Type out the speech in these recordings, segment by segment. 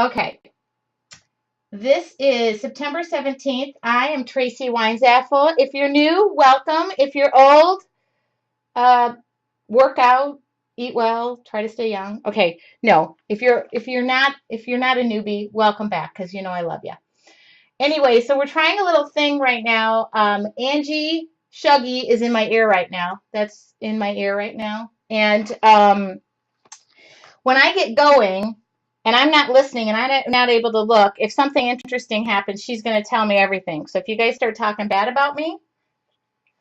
Okay. This is September 17th. I am Tracy Weinzapfel. If you're new, welcome. If you're old, uh, work out, eat well, try to stay young. Okay. No. If you're not a newbie, welcome back because you know I love you. Anyway, so we're trying a little thing right now. Angie Shuggy is in my ear right now. That's in my ear right now. And when I get going and I'm not listening and I'm not able to look, if something interesting happens, she's going to tell me everything. So if you guys start talking bad about me,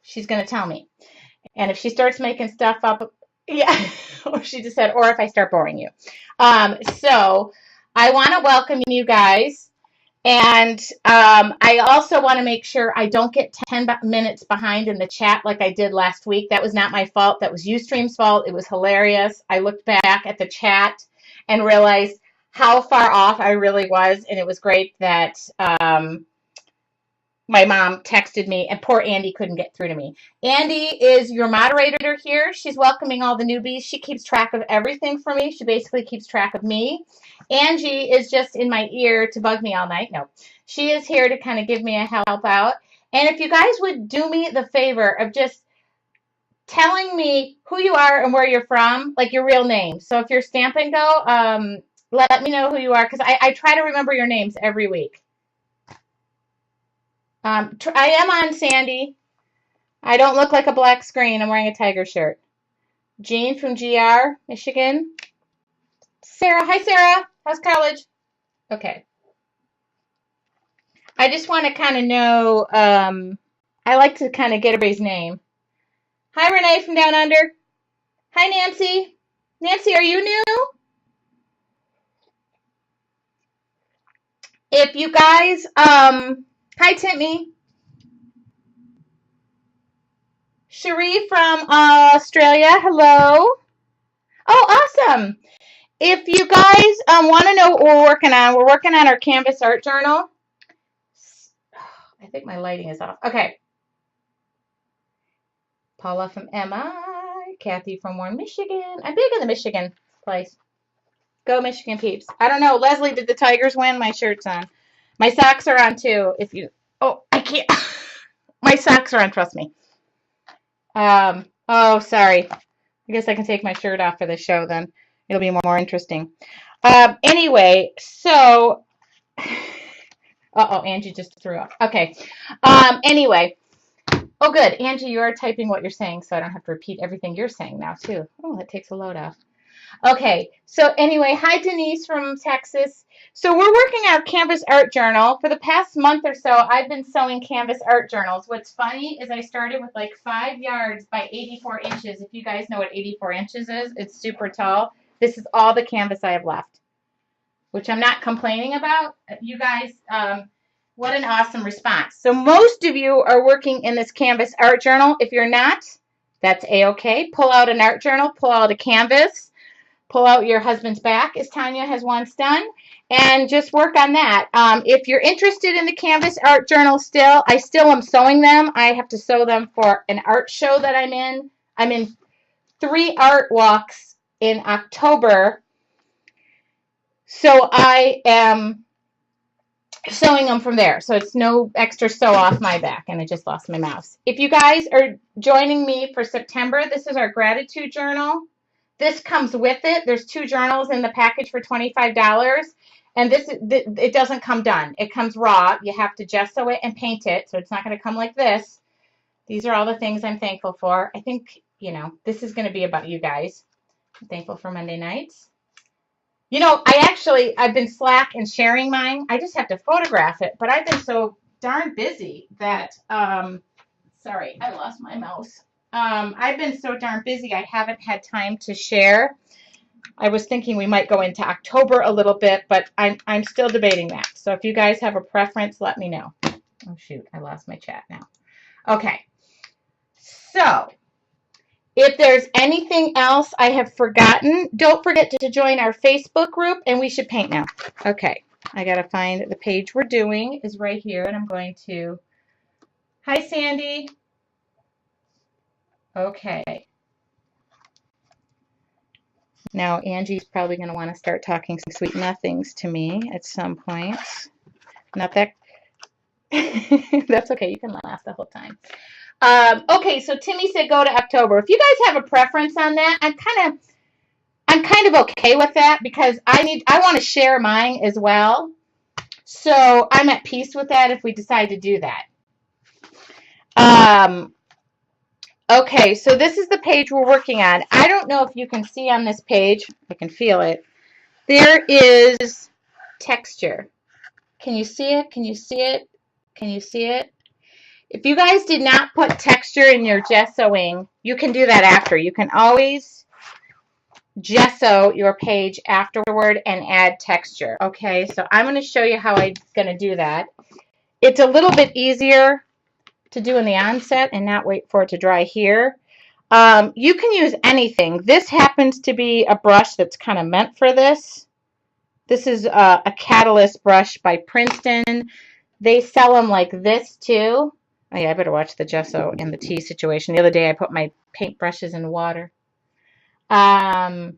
she's going to tell me. And if she starts making stuff up, yeah, or she just said, or if I start boring you. So I want to welcome you guys. And I also want to make sure I don't get 10 minutes behind in the chat like I did last week. That was not my fault. That was Ustream's fault. It was hilarious. I looked back at the chat and realized how far off I really was. And it was great that my mom texted me, and poor Andy couldn't get through to me. Andy is your moderator here. She's welcoming all the newbies. She keeps track of everything for me. She basically keeps track of me. Angie is just in my ear to bug me all night. No, she is here to kind of give me a help out. And if you guys would do me the favor of just telling me who you are and where you're from, like your real name. So if you're Stamp and Go, let me know who you are because I try to remember your names every week. I am on Sandy. I don't look like a black screen. I'm wearing a tiger shirt. Jean from GR, Michigan. Sarah. Hi, Sarah. How's college? Okay. I just want to kind of know, I like to kind of get everybody's name. Hi, Renee from Down Under. Hi, Nancy. Nancy, are you new? If you guys, hi, Timmy. Cherie from Australia. Hello. Oh, awesome. If you guys want to know what we're working on our Canvas art journal. I think my lighting is off. Okay. Paula from MI. Kathy from Warren, Michigan. I'm big in the Michigan place. Go Michigan peeps. I don't know. Leslie, did the Tigers win? My shirt's on. My socks are on too. Oh, I can't. My socks are on, trust me. Oh, sorry. I guess I can take my shirt off for the show then. It'll be more interesting. Anyway, so, Angie just threw up. Okay. Anyway. Oh, good. Angie, you are typing what you're saying, so I don't have to repeat everything you're saying now, too. Oh, that takes a load off. Okay. So anyway, hi, Denise from Texas. So we're working our Canvas art journal. For the past month or so, I've been sewing Canvas art journals. What's funny is I started with like 5 yards by 84 inches. If you guys know what 84 inches is, it's super tall. This is all the canvas I have left, which I'm not complaining about. You guys, what an awesome response. So most of you are working in this Canvas art journal. If you're not, that's A-okay. Pull out an art journal, pull out a canvas, pull out your husband's back, as Tanya has once done, and just work on that. If you're interested in the Canvas art journal still, I still am sewing them. I have to sew them for an art show that I'm in. I'm in 3 art walks in October. So I am sewing them from there. So it's no extra sew off my back. And I just lost my mouse. If you guys are joining me for September, this is our gratitude journal. This comes with it. There's 2 journals in the package for $25. And it doesn't come done. It comes raw. You have to gesso it and paint it. So it's not going to come like this. These are all the things I'm thankful for. I think, this is going to be about you guys. I'm thankful for Monday nights. I've been slack in sharing mine. I just have to photograph it. But I've been so darn busy that, sorry, I lost my mouse. I've been so darn busy, I haven't had time to share. I was thinking we might go into October a little bit, but I'm still debating that. So if you guys have a preference, let me know. Oh, shoot, I lost my chat now. Okay. So if there's anything else I have forgotten, don't forget to join our Facebook group, and we should paint now. Okay, I got to find the page we're doing is right here, and I'm going to, hi, Sandy. Okay. Now, Angie's probably going to want to start talking some sweet nothings to me at some point. Not that. That's okay. You can laugh the whole time. Okay, so Timmy said go to October. If you guys have a preference on that, I'm kind of okay with that because I want to share mine as well. So I'm at peace with that if we decide to do that. Okay, so this is the page we're working on. I don't know if you can see on this page. I can feel it. There is texture. Can you see it? Can you see it? Can you see it? If you guys did not put texture in your gessoing, you can do that after. You can always gesso your page afterward and add texture. Okay, so I'm going to show you how I'm going to do that. It's a little bit easier to do in the onset and not wait for it to dry here. You can use anything. This happens to be a brush that's kind of meant for this. This is a Catalyst brush by Princeton. They sell them like this too. Oh yeah, I better watch the gesso and the tea situation. The other day I put my paint brushes in water. So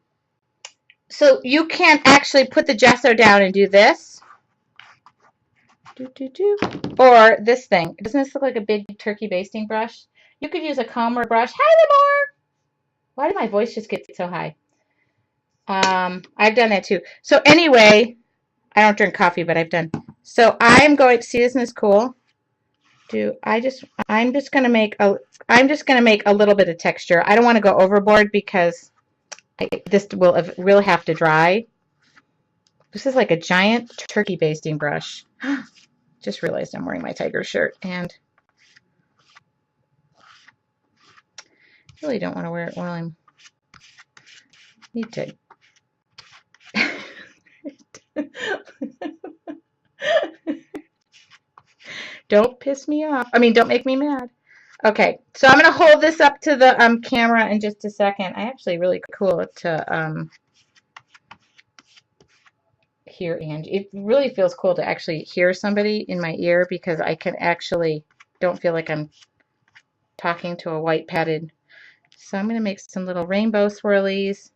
you can actually put the gesso down and do this. Or this thing. Doesn't this look like a big turkey basting brush? You could use a comb or brush. Hi, Lamar! Why did my voice just get so high? I've done that too. So anyway, I don't drink coffee, but I've done. So I'm going to see, isn't this cool? I'm just gonna make a little bit of texture. I don't want to go overboard because this will have to dry. This is like a giant turkey basting brush. Just realized I'm wearing my tiger shirt and really don't want to wear it while I'm need to. Don't piss me off. I mean, don't make me mad. Okay, so I'm going to hold this up to the camera in just a second. I actually really cool to hear Angie. It really feels cool to actually hear somebody in my ear because I can actually don't feel like I'm talking to a white padded. So I'm going to make some little rainbow swirlies.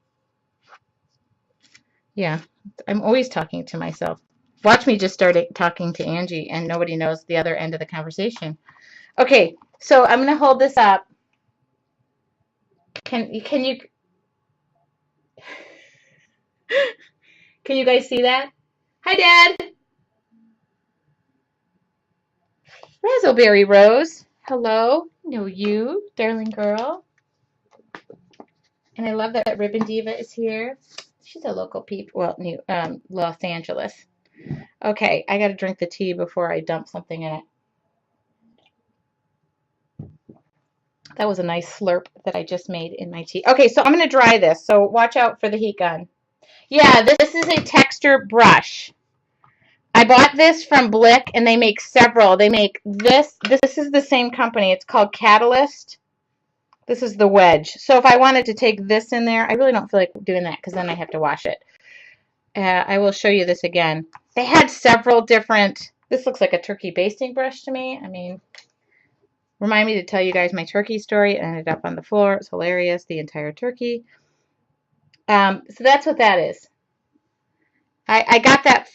Yeah, I'm always talking to myself. Watch me just start talking to Angie and nobody knows the other end of the conversation. Okay, so I'm going to hold this up. Can you can you guys see that? Hi, Dad. Razzleberry Rose. Hello. Know you, darling girl. And I love that Ribbon Diva is here. She's a local peep. Well, new Los Angeles. Okay, I got to drink the tea before I dump something in it. That was a nice slurp that I just made in my tea. Okay, so I'm going to dry this. So watch out for the heat gun. Yeah, this is a texture brush. I bought this from Blick, and they make several. They make this. This is the same company. It's called Catalyst. This is the wedge. So if I wanted to take this in there, I really don't feel like doing that because then I have to wash it. I will show you this again. They had several different. This looks like a turkey basting brush to me. I mean, remind me to tell you guys my turkey story. It ended up on the floor. It's hilarious, the entire turkey. So that's what that is. I got that.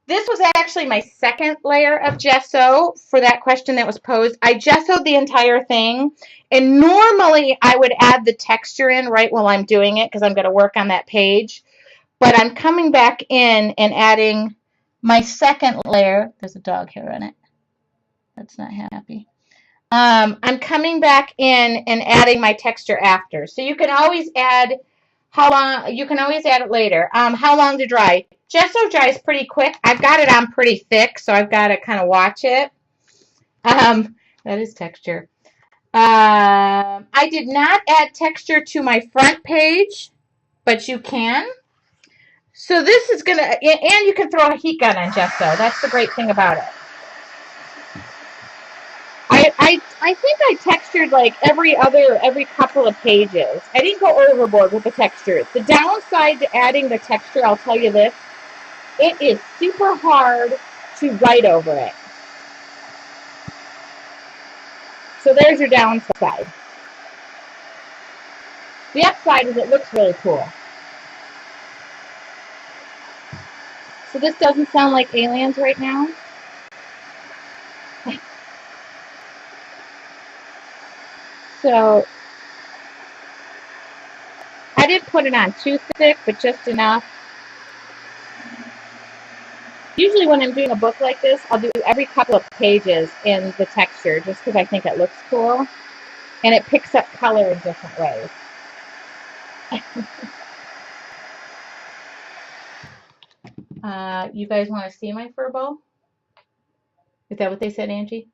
This was actually my second layer of gesso for that question that was posed. I gessoed the entire thing, and normally I would add the texture in right while I'm doing it because I'm going to work on that page. But I'm coming back in and adding my second layer. There's a dog hair on it. That's not happy. I'm coming back in and adding my texture after. So you can always add how long. You can always add it later. How long to dry? Gesso dries pretty quick. I've got it on pretty thick, so I've got to kind of watch it. That is texture. I did not add texture to my front page, but you can. So this is gonna, and you can throw a heat gun on gesso. That's the great thing about it. I think I textured like every couple of pages. I didn't go overboard with the textures. The downside to adding the texture, I'll tell you this, it is super hard to write over it. So there's your downside. The upside is it looks really cool. So this doesn't sound like aliens right now. So I didn't put it on too thick, but just enough. Usually when I'm doing a book like this, I'll do every couple of pages in the texture just because I think it looks cool. And it picks up color in different ways. You guys want to see my fur ball? Is that what they said, Angie?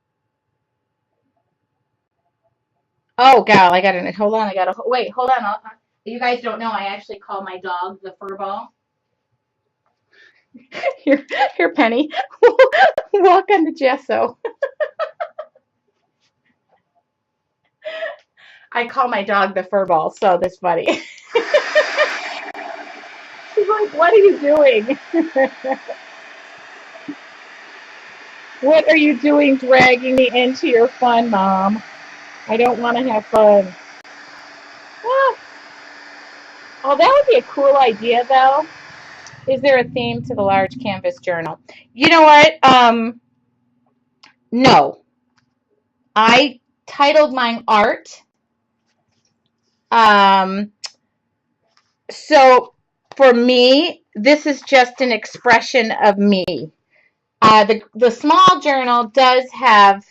Oh, gal, I got it. Hold on, I got to wait. Hold on. You guys don't know. I actually call my dog the fur ball. Here, Penny. Walk on the gesso. I call my dog the fur ball, so that's funny. She's like, "What are you doing? What are you doing, dragging me into your fun, Mom? I don't want to have fun." Ah. Oh, that would be a cool idea, though. Is there a theme to the large canvas journal? You know what? No. I titled mine Art. So for me, this is just an expression of me. The small journal does have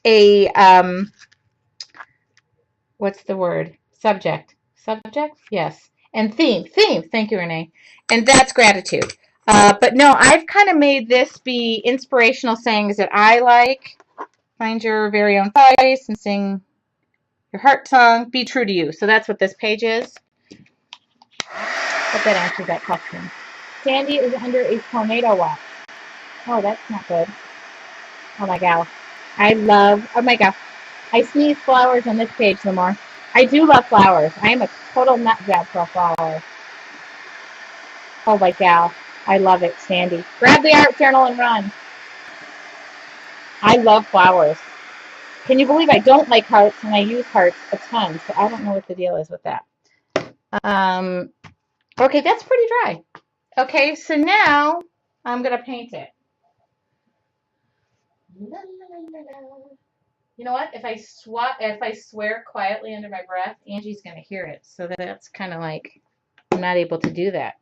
a what's the word? Subject. Subject? Yes. And theme. Theme. Thank you, Renee. And that's gratitude. But no, I've kind of made this be inspirational sayings that I like. Find your very own voice and sing your heart song. Be true to you. So that's what this page is. Hope that answers that question. Sandy is under a tornado watch. Oh, that's not good. Oh my god. Oh my god. I sneeze flowers on this page no more. I do love flowers. I am a total nut job for a flower. Oh my gal. I love it, Sandy. Grab the art journal and run. I love flowers. Can you believe I don't like hearts and I use hearts a ton, so I don't know what the deal is with that. Okay, that's pretty dry. Okay, so now I'm going to paint it. You know what? If I swear quietly under my breath, Angie's going to hear it. So that's kind of like I'm not able to do that.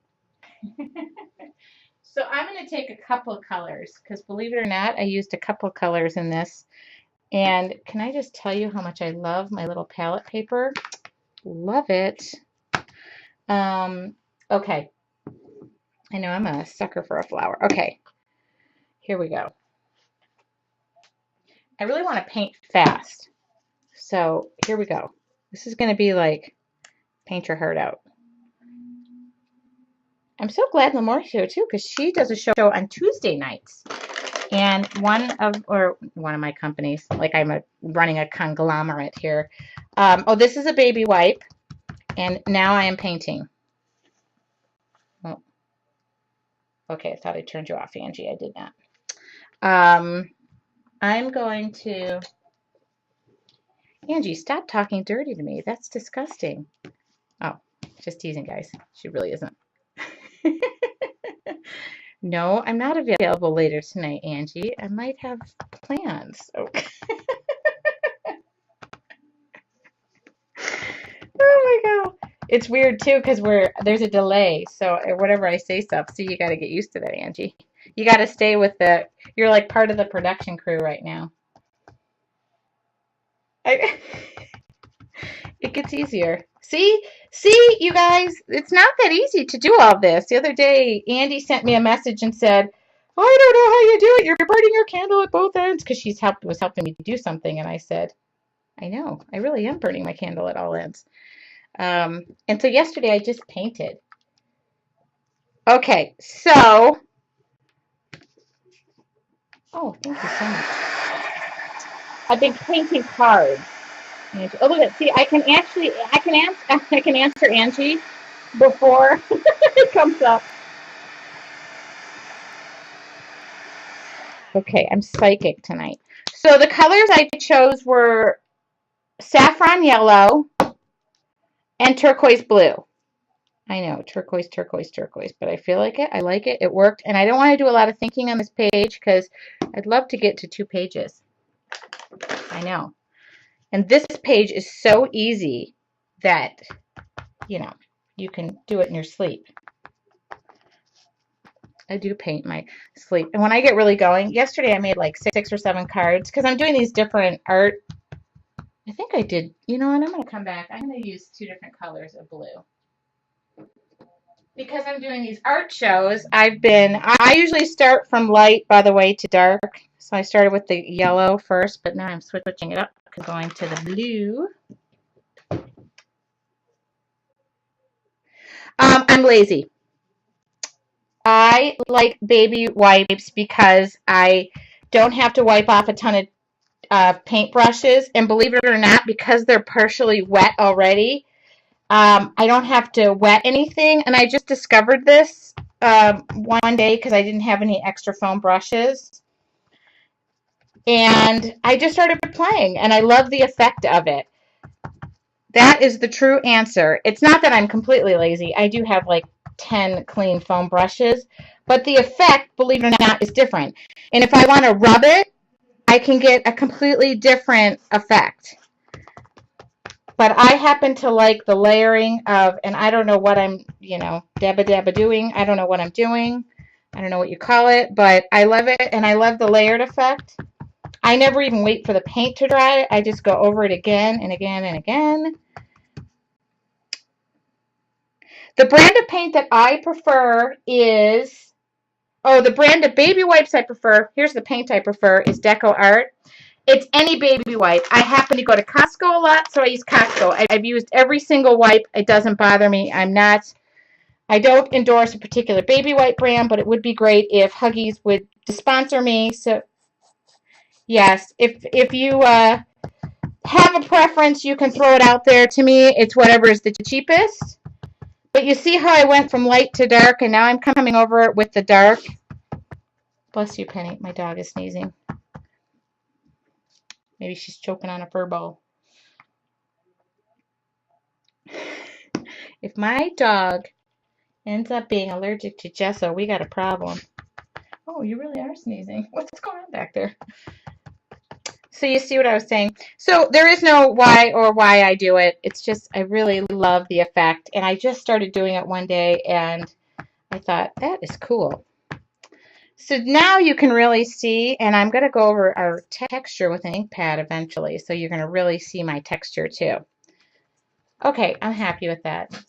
So I'm going to take a couple of colors because believe it or not, I used a couple of colors in this. And can I just tell you how much I love my little palette paper? Love it. Okay. I know I'm a sucker for a flower. Okay. Here we go. I really want to paint fast. So here we go. This is going to be like paint your heart out. I'm so glad Lamore's here too because she does a show on Tuesday nights. And one of my companies, like I'm running a conglomerate here. Oh, this is a baby wipe. And now I am painting. Oh. Okay, I thought I turned you off, Angie. I did not. I'm going to... Angie, stop talking dirty to me. That's disgusting. Oh, just teasing, guys. She really isn't. No, I'm not available later tonight, Angie. I might have plans. Okay. Oh my god. It's weird too because there's a delay. So whatever I say stuff, so you got to get used to that, Angie. You got to stay with you're like part of the production crew right now. It gets easier. See, you guys, it's not that easy to do all this. The other day, Andy sent me a message and said, I don't know how you do it. You're burning your candle at both ends because she was helping me do something. And I said, I know, I really am burning my candle at all ends. And so yesterday I just painted. Okay, so, oh, thank you so much. I've been painting cards. Oh, look at, see, I can answer Angie before it comes up. Okay, I'm psychic tonight. So the colors I chose were saffron yellow, And turquoise blue. I know, turquoise, turquoise, turquoise, but I feel like it. I like it. It worked. And I don't want to do a lot of thinking on this page because I'd love to get to 2 pages. I know. And this page is so easy that, you know, you can do it in your sleep. I do paint my sleep. And when I get really going, yesterday I made like 6 or 7 cards because I'm doing these different art. I think I did, you know what, I'm going to come back. I'm going to use 2 different colors of blue. Because I'm doing these art shows, I usually start from light, by the way, to dark. So I started with the yellow first, but now I'm switching it up, going to the blue. I'm lazy. I like baby wipes because I don't have to wipe off a ton of paint brushes. And believe it or not, because they're partially wet already, I don't have to wet anything. And I just discovered this one day because I didn't have any extra foam brushes. And I just started playing, and I love the effect of it. That is the true answer. It's not that I'm completely lazy. I do have like 10 clean foam brushes, but the effect, believe it or not, is different. And if I want to rub it, I can get a completely different effect. But I happen to like the layering of, and I don't know what I'm, dabba dabba doing. I don't know what I'm doing. I don't know what you call it, but I love it, and I love the layered effect. I never even wait for the paint to dry. I just go over it again and again and again. The brand of paint that I prefer is, the brand of baby wipes I prefer, here's the paint I prefer, is Deco Art. It's any baby wipe. I happen to go to Costco a lot, so I use Costco. I've used every single wipe. It doesn't bother me. I don't endorse a particular baby wipe brand, but it would be great if Huggies would sponsor me. So, yes, if you have a preference, you can throw it out there. To me, it's whatever is the cheapest. But you see how I went from light to dark, and now I'm coming over it with the dark. Bless you, Penny. My dog is sneezing. Maybe she's choking on a fur ball. If my dog ends up being allergic to gesso, we got a problem. Oh, you really are sneezing. What's going on back there? So you see what I was saying? So there is no why I do it. It's just I really love the effect. And I just started doing it one day, and I thought, that is cool. So now you can really see, and I'm going to go over our texture with an ink pad eventually, so you're going to really see my texture too. Okay, I'm happy with that.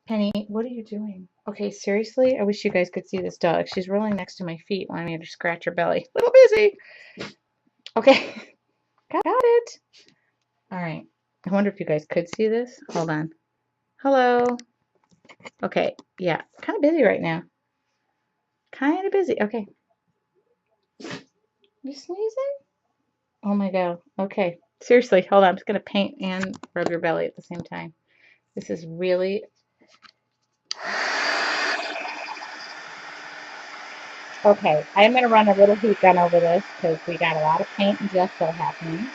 Penny, what are you doing? Okay, seriously? I wish you guys could see this dog. She's rolling next to my feet, wanting me to scratch her belly. A little busy. Okay, got it. All right. I wonder if you guys could see this. Hold on. Hello. Okay, yeah, kind of busy right now. Kind of busy. Okay. You sneezing? Oh my God. Okay. Seriously, hold on. I'm just going to paint and rub your belly at the same time. This is really... Okay, I'm going to run a little heat gun over this because we got a lot of paint and gesso happening.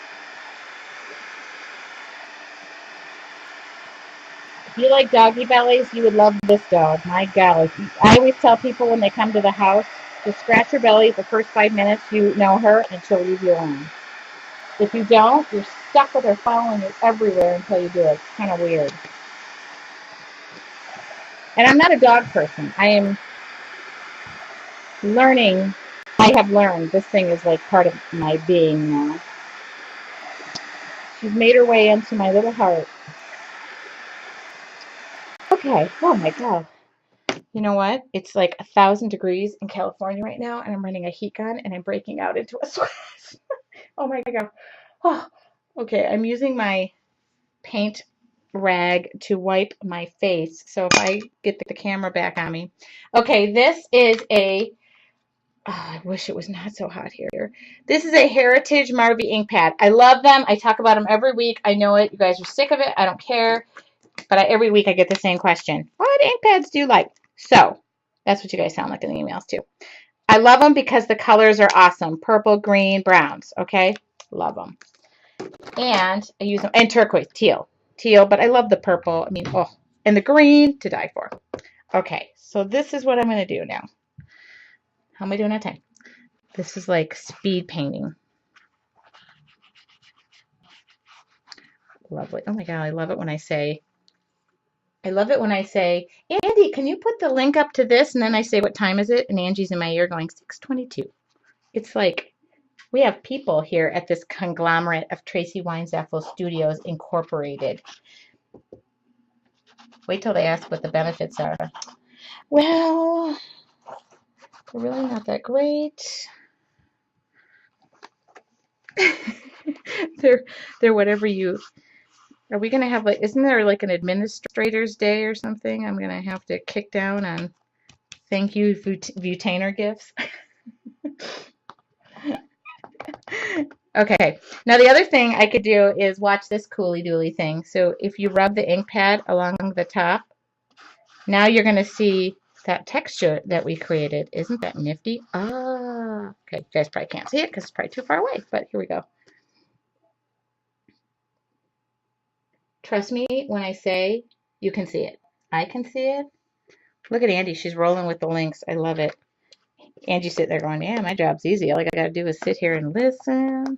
If you like doggy bellies, you would love this dog. My God. I always tell people when they come to the house, just scratch her belly the first 5 minutes. You know her, and she'll leave you alone. If you don't, you're stuck with her following you everywhere until you do it. It's kind of weird. And I'm not a dog person. I am learning. I have learned this thing is like part of my being now. She's made her way into my little heart. Okay. Oh my God. You know what? It's like 1,000 degrees in California right now, and I'm running a heat gun, and I'm breaking out into a sweat. Oh my God. Oh, okay. I'm using my paint rag to wipe my face. So if I get the camera back on me. Okay, this is a, I wish it was not so hot here. This is a Heritage Marvy ink pad. I love them. I talk about them every week. I know it. You guys are sick of it. I don't care. But every week I get the same question. What ink pads do you like? So that's what you guys sound like in the emails too. I love them because the colors are awesome. Purple, green, browns. Okay? Love them. And I use them. And turquoise, teal. teal, but I love the purple. I mean, oh, and the green to die for. Okay, so this is what I'm going to do now. How am I doing on time? This is like speed painting. Lovely. Oh my God, I love it when I say, Andy, can you put the link up to this? And then I say, what time is it? And Angie's in my ear going, 6:22. It's like we have people here at this conglomerate of Tracy Weinzapfel Studios Incorporated. Wait till they ask what the benefits are. Well, they're really not that great. they're whatever you. Are we gonna have like? Isn't there like an administrator's day or something? I'm gonna have to kick down on thank you Vutainer gifts. Okay. Now the other thing I could do is watch this cooly dooly thing. So if you rub the ink pad along the top, now you're gonna see that texture that we created. Isn't that nifty? Ah, okay. You guys probably can't see it because it's probably too far away, but here we go. Trust me when I say you can see it. I can see it. Look at Andy. She's rolling with the links. I love it. Angie's sitting there going, yeah, my job's easy. All I got to do is sit here and listen.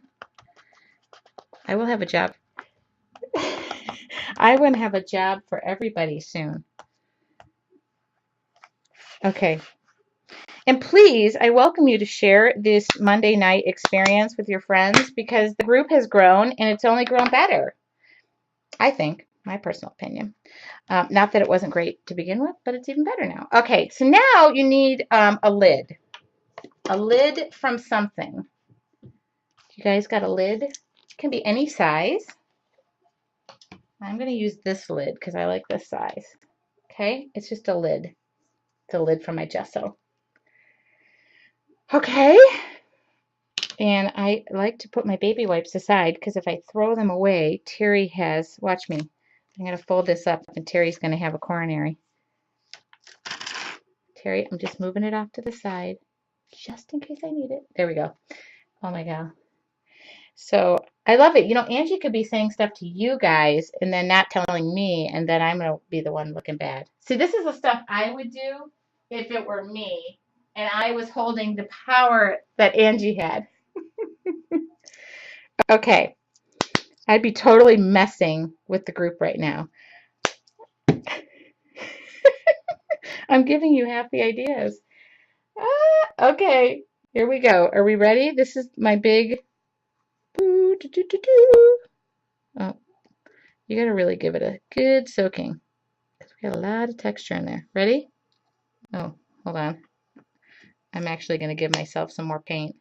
I will have a job. I want to have a job for everybody soon. Okay. And please, I welcome you to share this Monday night experience with your friends because the group has grown and it's only grown better. I think, my personal opinion. Not that it wasn't great to begin with, but it's even better now. Okay, so now you need a lid. A lid from something. You guys got a lid? It can be any size. I'm going to use this lid because I like this size. Okay, it's just a lid. It's a lid from my gesso. Okay, and I like to put my baby wipes aside because if I throw them away, Terry has, watch me, I'm going to fold this up and Terry's going to have a coronary. Terry, I'm just moving it off to the side just in case I need it. There we go. Oh my God. So I love it. You know, Angie could be saying stuff to you guys and then not telling me, and then I'm going to be the one looking bad. See, this is the stuff I would do if it were me and I was holding the power that Angie had. Okay. I'd be totally messing with the group right now. I'm giving you half the ideas. Okay. Here we go. Are we ready? This is my big. Oh, you got to really give it a good soaking. We got a lot of texture in there. Ready? Oh, hold on. I'm actually going to give myself some more paint.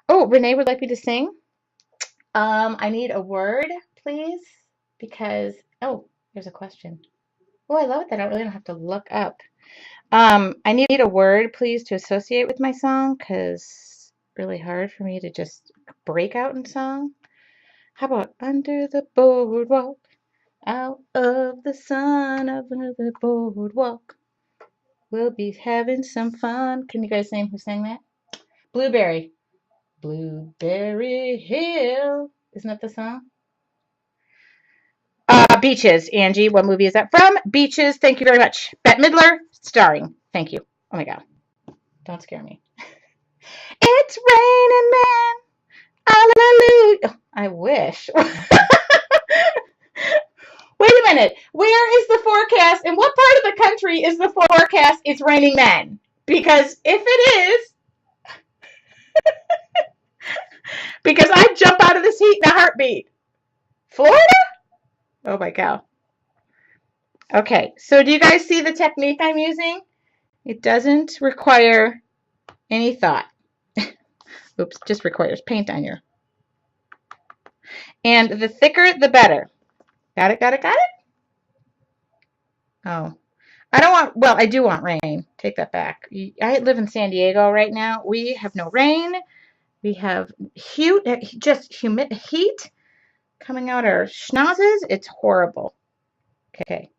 Oh, Renee would like me to sing. I need a word, please, because, oh, there's a question. Oh, I love it that I really don't have to look up. I need a word, please, to associate with my song, because it's really hard for me to just break out in song. How about under the boardwalk, out of the sun, of the boardwalk, we'll be having some fun. Can you guys name who sang that? Blueberry. Blueberry Hill. Isn't that the song? Beaches, Angie. What movie is that from? Beaches. Thank you very much. Bette Midler, starring. Thank you. Oh my God. Don't scare me. It's raining men. Hallelujah. I wish. Wait a minute. Where is the forecast? In what part of the country is the forecast? It's raining men. Because if it is, because I'd jump out of this heat in a heartbeat. Florida? Oh my God. Okay, so do you guys see the technique I'm using? It doesn't require any thought. Oops, just requires paint on your. And the thicker, the better. Got it, got it, got it? Oh. I don't want, well, I do want rain. Take that back. I live in San Diego right now. We have no rain. We have just humid heat coming out our schnozzes. It's horrible. Okay.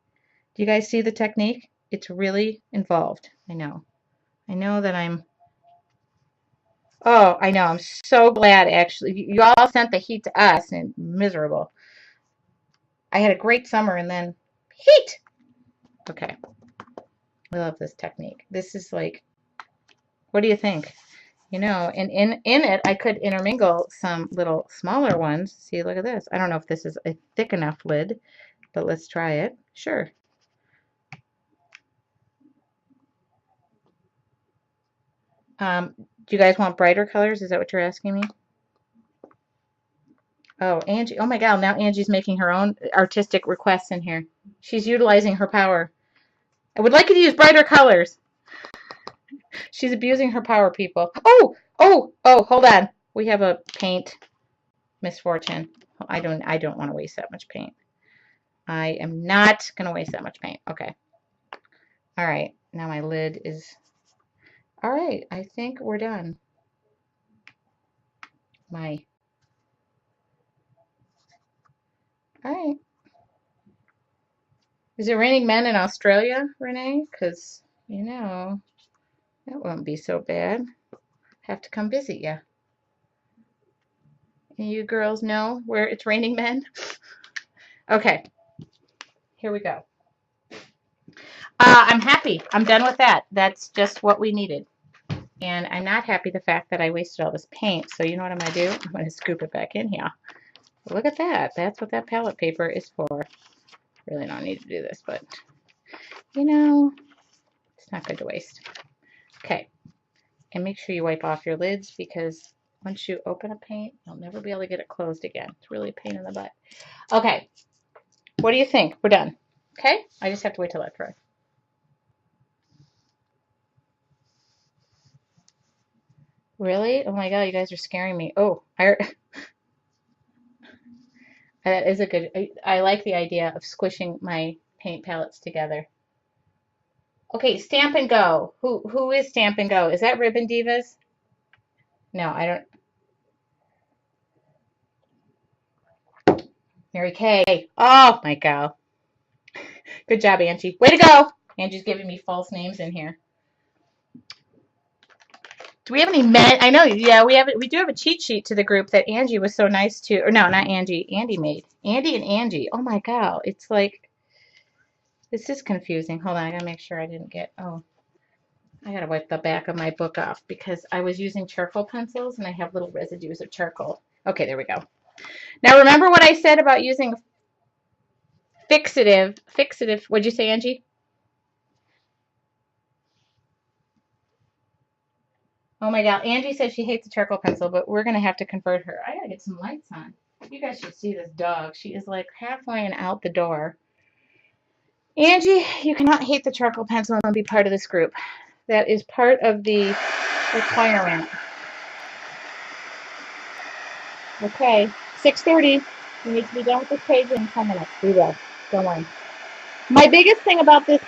Do you guys see the technique? It's really involved. I know. I know that I'm Oh, I know. I'm so glad, actually. You all sent the heat to us and miserable. I had a great summer and then heat. Okay. I love this technique. This is like, what do you think? You know, and in it, I could intermingle some little smaller ones. See, look at this. I don't know if this is a thick enough lid, but let's try it. Sure. Do you guys want brighter colors? Is that what you're asking me? Oh, Angie. Oh my God. Now Angie's making her own artistic requests in here. She's utilizing her power. I would like you to use brighter colors. She's abusing her power, people. Oh, oh, oh, hold on. We have a paint misfortune. I don't want to waste that much paint. I am not going to waste that much paint. Okay. All right. Now my lid is, all right. I think we're done. All right. Is it raining men in Australia, Renee? Because, you know, that won't be so bad. Have to come visit you. And you girls know where it's raining men? Okay. Here we go. I'm happy. I'm done with that. That's just what we needed. And I'm not happy the fact that I wasted all this paint. So you know what I'm going to do? I'm going to scoop it back in here. Look at that. That's what that palette paper is for. Really don't need to do this, but you know, it's not good to waste. Okay. And make sure you wipe off your lids because once you open a paint, you'll never be able to get it closed again. It's really a pain in the butt. Okay. What do you think? We're done. Okay? I just have to wait till that dries. Really? Oh my God, you guys are scaring me. Oh, that is a good, I like the idea of squishing my paint palettes together. Okay, Stamp and Go. Who is Stamp and Go? Is that Ribbon Divas? No, I don't. Mary Kay. Oh my God. Good job, Angie. Way to go. Angie's giving me false names in here. Do we have any men? I know, yeah, we do have a cheat sheet to the group that Angie was so nice to, or no, not Angie, Andy made. Andy and Angie. Oh my God. It's like, this is confusing. Hold on, I gotta make sure I didn't get, oh, I gotta wipe the back of my book off because I was using charcoal pencils and I have little residues of charcoal. Okay, there we go. Now remember what I said about using fixative, what'd you say, Angie? Oh my God, Angie says she hates the charcoal pencil, but we're gonna have to convert her. I gotta get some lights on. You guys should see this dog. She is like halfway and out the door. Angie, you cannot hate the charcoal pencil and be part of this group. That is part of the requirement. Okay, 6:30. We need to be done with this page in 10 minutes. We will. Don't worry. My biggest thing about this,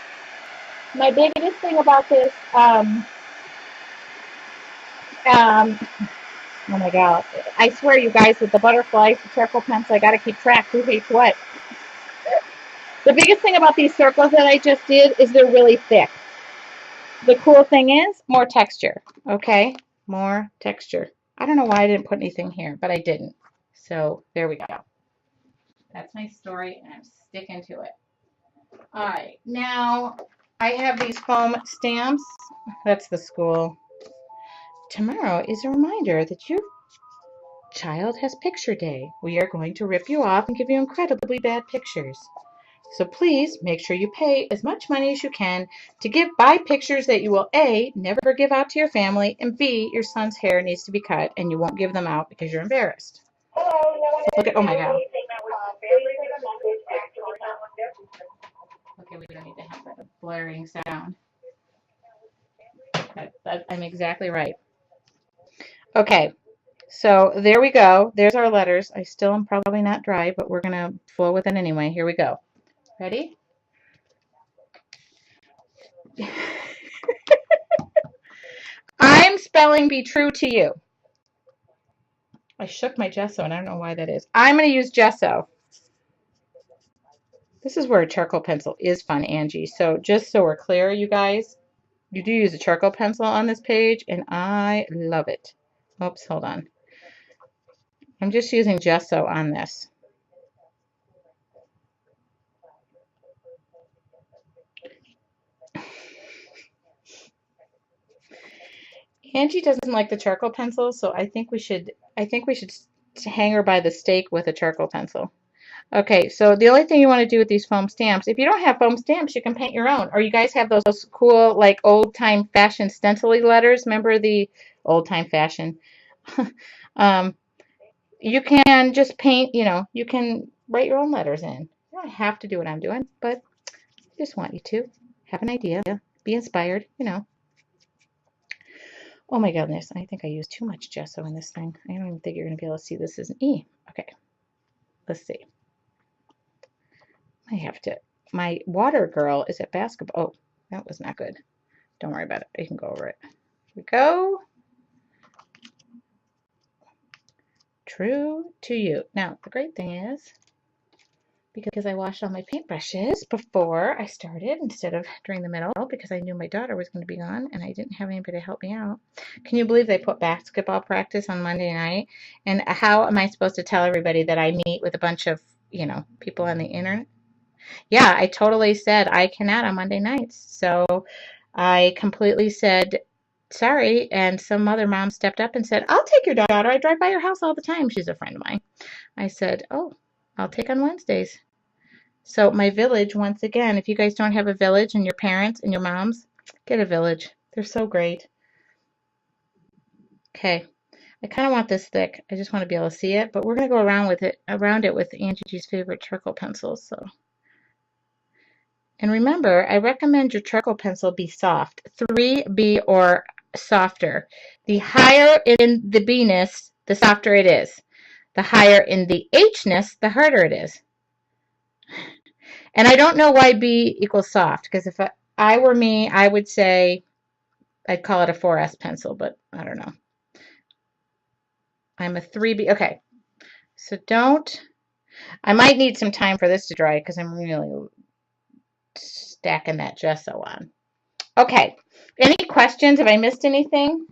my biggest thing about this, um, oh my God. I swear, you guys, with the butterflies, the charcoal pencil, I got to keep track. Who hates what? The biggest thing about these circles that I just did is they're really thick. The cool thing is more texture. Okay? More texture. I don't know why I didn't put anything here, but I didn't. So there we go. That's my story, and I'm sticking to it. All right. Now, I have these foam stamps. That's the school. Tomorrow is a reminder that your child has picture day. We are going to rip you off and give you incredibly bad pictures. So please make sure you pay as much money as you can to buy pictures that you will A, never give out to your family, and B, your son's hair needs to be cut and you won't give them out because you're embarrassed. Look at, oh my God. Okay, we don't need to have that blaring sound. I'm exactly right. Okay, so there we go. There's our letters. I still am probably not dry, but we're going to flow with it anyway. Here we go. Ready? I'm spelling be true to you. I shook my gesso, and I don't know why that is. I'm going to use gesso. This is where a charcoal pencil is fun, Angie. So just so we're clear, you guys, you do use a charcoal pencil on this page, and I love it. Oops, hold on. I'm just using gesso on this. Angie doesn't like the charcoal pencil, so I think we should hang her by the stake with a charcoal pencil. Okay, so the only thing you want to do with these foam stamps, if you don't have foam stamps, you can paint your own. Or you guys have those cool, like, old-time fashion stencil letters. Remember the old-time fashion? um, you can just paint, you can write your own letters in. You don't have to do what I'm doing, but I just want you to have an idea, be inspired. Oh my goodness, I think I used too much gesso in this thing. I don't even think you're going to be able to see this as an E. Okay, let's see. I have to. My water girl is at basketball. Oh, that was not good. Don't worry about it. You can go over it. Here we go. True to you. Now, the great thing is, because I washed all my paintbrushes before I started instead of during the middle, because I knew my daughter was going to be gone and I didn't have anybody to help me out. Can you believe they put basketball practice on Monday night? And how am I supposed to tell everybody that I meet with a bunch of, people on the internet? Yeah, I totally said I cannot on Monday nights. So I completely said sorry, and some other mom stepped up and said, I'll take your daughter. I drive by your house all the time. She's a friend of mine. I said, oh, I'll take on Wednesdays. So my village, once again, if you guys don't have a village and your parents and your moms, get a village. They're so great. Okay, I kind of want this thick. I just want to be able to see it, but we're going to go around it with Angie's favorite charcoal pencils. So. And remember, I recommend your charcoal pencil be soft, 3B or softer. The higher in the B-ness, the softer it is. The higher in the H-ness, the harder it is. And I don't know why B equals soft, because if I were me, I would say I'd call it a 4S pencil, but I don't know. I'm a 3B. Okay, so I might need some time for this to dry because I'm really stacking that gesso on. Okay, any questions? Have I missed anything?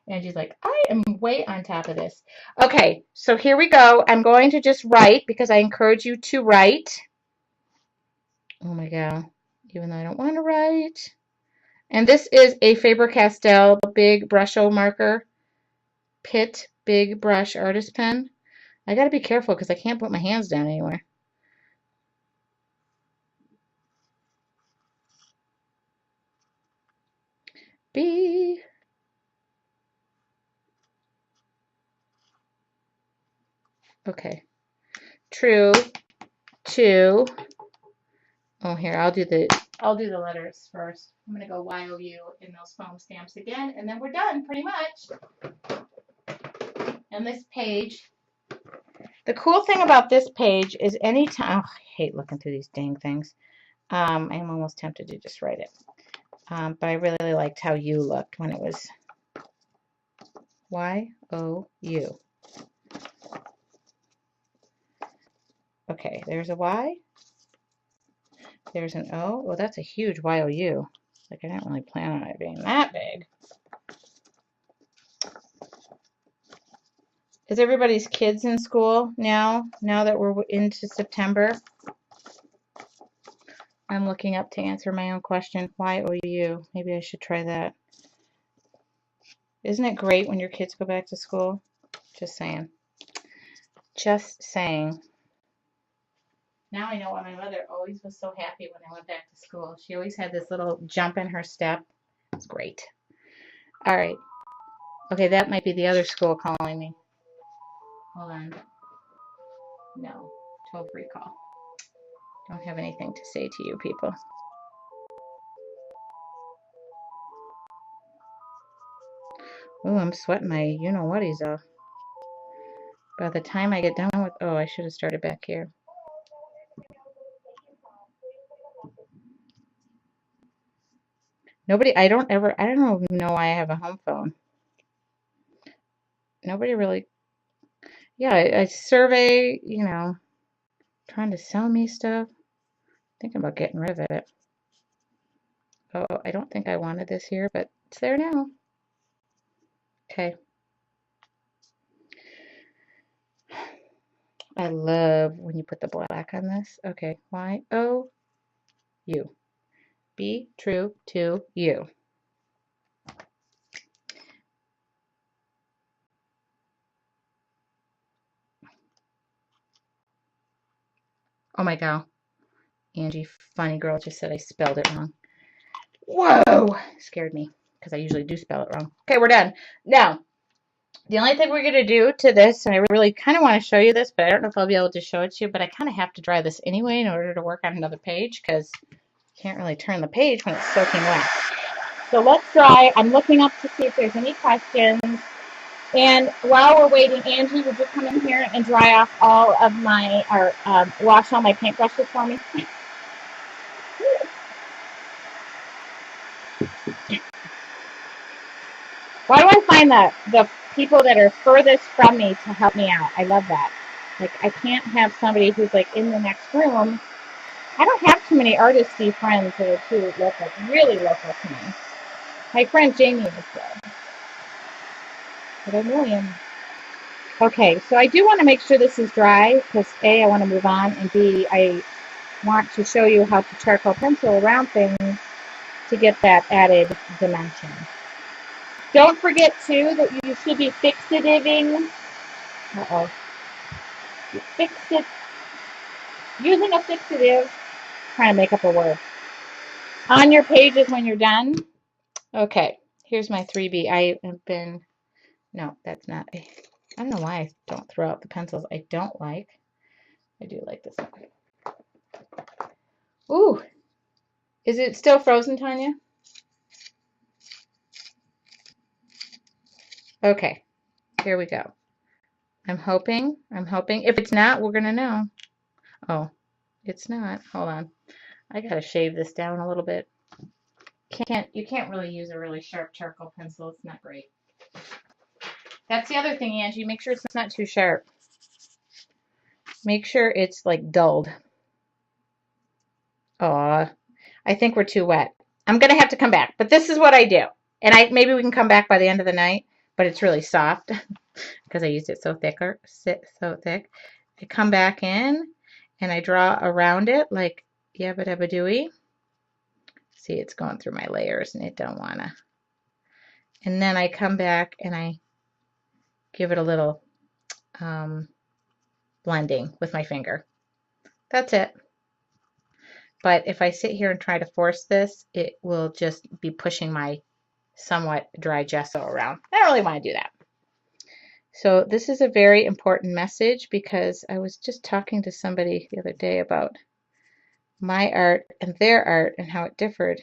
Angie's like, I am way on top of this. Okay, so here we go. I'm going to just write because I encourage you to write. Oh my God, even though I don't want to write. And this is a Faber-Castell Big Brusho marker. Pitt Big Brush Artist Pen. I got to be careful because I can't put my hands down anywhere. B. Okay. True to. Oh, here, I'll do the letters first. I'm going to go Y-O-U in those foam stamps again, and then we're done, pretty much. And this page, the cool thing about this page is anytime, oh, I hate looking through these dang things. I'm almost tempted to just write it. But I really liked how U looked when it was Y-O-U. Okay, there's a Y. There's an O. Well, that's a huge Y-O-U. Like, I didn't really plan on it being that big. Is everybody's kids in school now that we're into September? I'm looking up to answer my own question. Y-O-U. Maybe I should try that. Isn't it great when your kids go back to school? Just saying. Just saying. Now I know why my mother always was so happy when I went back to school. She always had this little jump in her step. It's great. All right. Okay, that might be the other school calling me. Hold on. No. Toll-free call. Don't have anything to say to you people. Oh, I'm sweating my you-know-whaties off. By the time I get done with... Oh, I should have started back here. Nobody... I don't even know why I have a home phone. Nobody really... Yeah, I survey, trying to sell me stuff. Thinking about getting rid of it. Oh, I don't think I wanted this here, but it's there now. Okay. I love when you put the black on this. Okay. Y-O-U. Be true to you. Oh my God. Angie, funny girl, just said I spelled it wrong. Whoa! Scared me because I usually do spell it wrong. Okay, we're done. Now, the only thing we're going to do to this, and I really kind of want to show you this, but I don't know if I'll be able to show it to you, but I kind of have to dry this anyway in order to work on another page because you can't really turn the page when it's soaking wet. So let's dry. I'm looking up to see if there's any questions. And while we're waiting, Angie, would you come in here and dry off all of my, or wash all my paintbrushes for me? Why do I find the people that are furthest from me to help me out? I love that. Like, I can't have somebody who's like in the next room. I don't have too many artisty friends that are too local, really local to me. My friend Jamie is good, but I really am. Okay, so I do want to make sure this is dry because A, I want to move on, and B, I want to show you how to charcoal pencil around things to get that added dimension. Don't forget too that you should be fixativing. Uh-oh. Using a fixative, trying to make up a word, on your pages when you're done. Okay, here's my 3B. I have been, no, that's not, I don't know why I don't throw out the pencils I don't like. I do like this one. Ooh, is it still frozen, Tanya? Okay, here we go. I'm hoping. If it's not, we're going to know. Oh, it's not. Hold on. I got to shave this down a little bit. You can't really use a really sharp charcoal pencil. It's not great. That's the other thing, Angie. Make sure it's not too sharp. Make sure it's like dulled. Aw, I think we're too wet. I'm going to have to come back, but this is what I do. And maybe we can come back by the end of the night, but it's really soft because I used it so thick. I come back in and I draw around it like yabba dabba dooey. See, it's going through my layers and it don't wanna. And then I come back and I give it a little blending with my finger. That's it. But if I sit here and try to force this, it will just be pushing my somewhat dry gesso around. I don't really want to do that. So this is a very important message because I was just talking to somebody the other day about my art and their art and how it differed.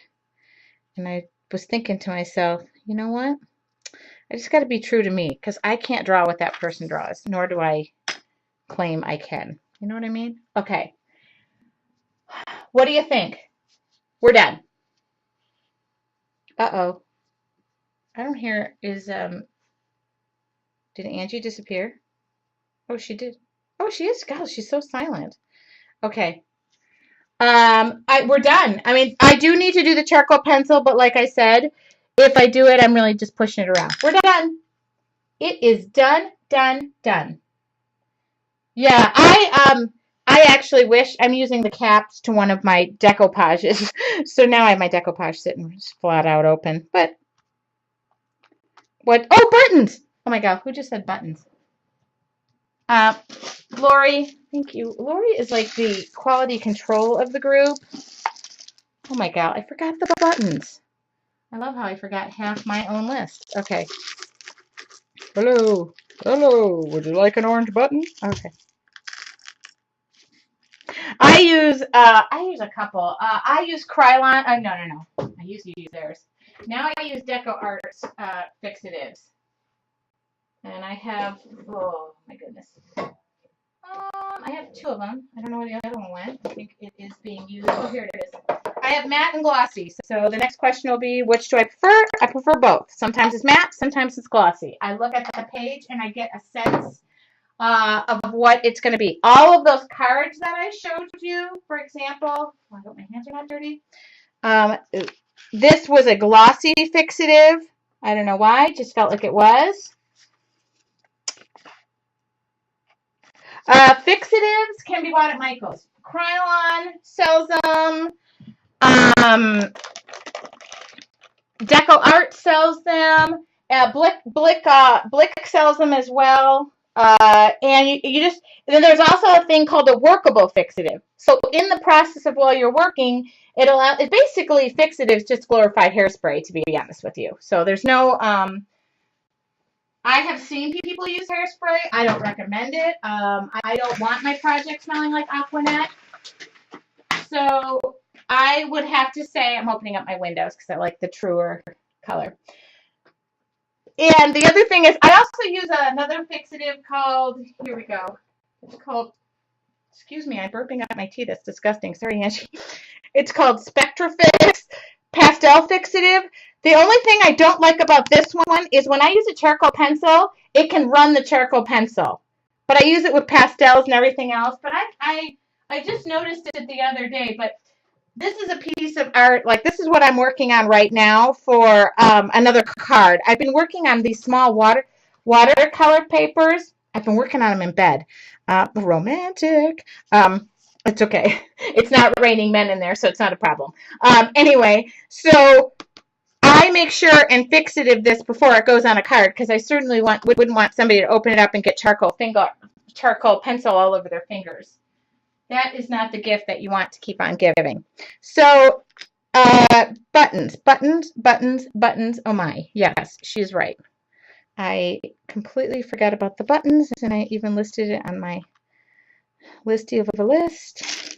And I was thinking to myself, you know what? I just got to be true to me because I can't draw what that person draws, nor do I claim I can. You know what I mean? Okay. What do you think? We're done. Uh-oh. I don't hear, did Angie disappear? Oh, she did. Oh, she is. God, she's so silent. Okay. We're done. I mean, I do need to do the charcoal pencil, but like I said, if I do it, I'm really just pushing it around. We're done. It is done, done, done. Yeah, I actually wish I'm using the caps to one of my decoupages. So now I have my decoupage sitting flat out open. But what? Oh, buttons! Oh my God, who just said buttons? Lori, thank you. Lori is like the quality control of the group. Oh my God, I forgot the buttons. I love how I forgot half my own list. Okay. Hello. Hello. Would you like an orange button? Okay. I use a couple. I use Krylon. No. I used to use theirs. Now I use Deco Arts fixatives. And I have, oh my goodness. I have two of them. I don't know where the other one went. I think it is being used. Oh, here it is. I have matte and glossy. So the next question will be, which do I prefer? I prefer both. Sometimes it's matte, sometimes it's glossy. I look at the page and I get a sense of what it's going to be. All of those cards that I showed you, for example, I hope my hands are not dirty. This was a glossy fixative. I don't know why, just felt like it was. Fixatives can be bought at Michael's. Krylon sells them. Deco Art sells them. Blick sells them as well. And you just, and then there's also a thing called a workable fixative. So in the process of while you're working, it basically fixatives just glorified hairspray, to be honest with you. So there's no, I have seen people use hairspray. I don't recommend it. I don't want my project smelling like Aquanet. So I would have to say, I'm opening up my windows because I like the truer color. And the other thing is, I also use another fixative called, here we go. It's called, excuse me, I'm burping up my tea. That's disgusting. Sorry, Angie. It's called Spectrafix Pastel Fixative. The only thing I don't like about this one is when I use a charcoal pencil, it can run the charcoal pencil. But I use it with pastels and everything else. But I just noticed it the other day. But this is a piece of art. Like, this is what I'm working on right now for another card. I've been working on these small watercolor papers. I've been working on them in bed. Romantic. It's okay. It's not raining men in there, so it's not a problem. Anyway, so I make sure and fixative this before it goes on a card because I certainly wouldn't want somebody to open it up and get charcoal pencil all over their fingers. That is not the gift that you want to keep on giving. So, buttons. Oh my, yes, she's right. I completely forgot about the buttons, and I even listed it on my listy of a list.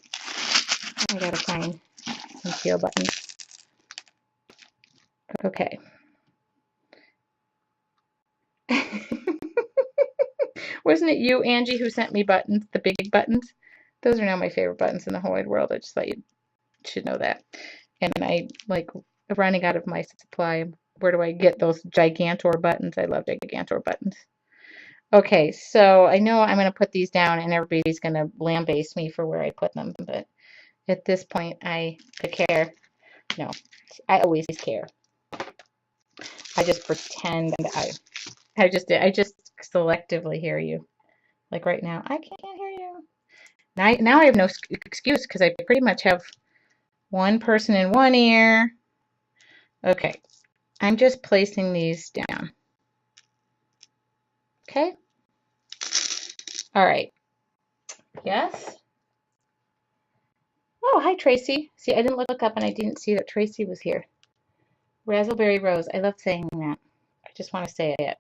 I gotta find some teal buttons. Okay. Wasn't it you, Angie, who sent me buttons, the big buttons? Those are now my favorite buttons in the whole wide world. I just thought you should know that. And I like running out of my supply. Where do I get those Gigantor buttons? I love Gigantor buttons. Okay, so I know I'm going to put these down and everybody's going to lambaste me for where I put them. But at this point, I care. No, I always care. I just pretend I just selectively hear you. Like right now, I can't hear you. Now I have no excuse because I pretty much have one person in one ear. Okay, I'm just placing these down. Okay. All right. Yes. Oh, hi, Tracy. See, I didn't look up and I didn't see that Tracy was here. Razzleberry Rose. I love saying that. I just want to say it.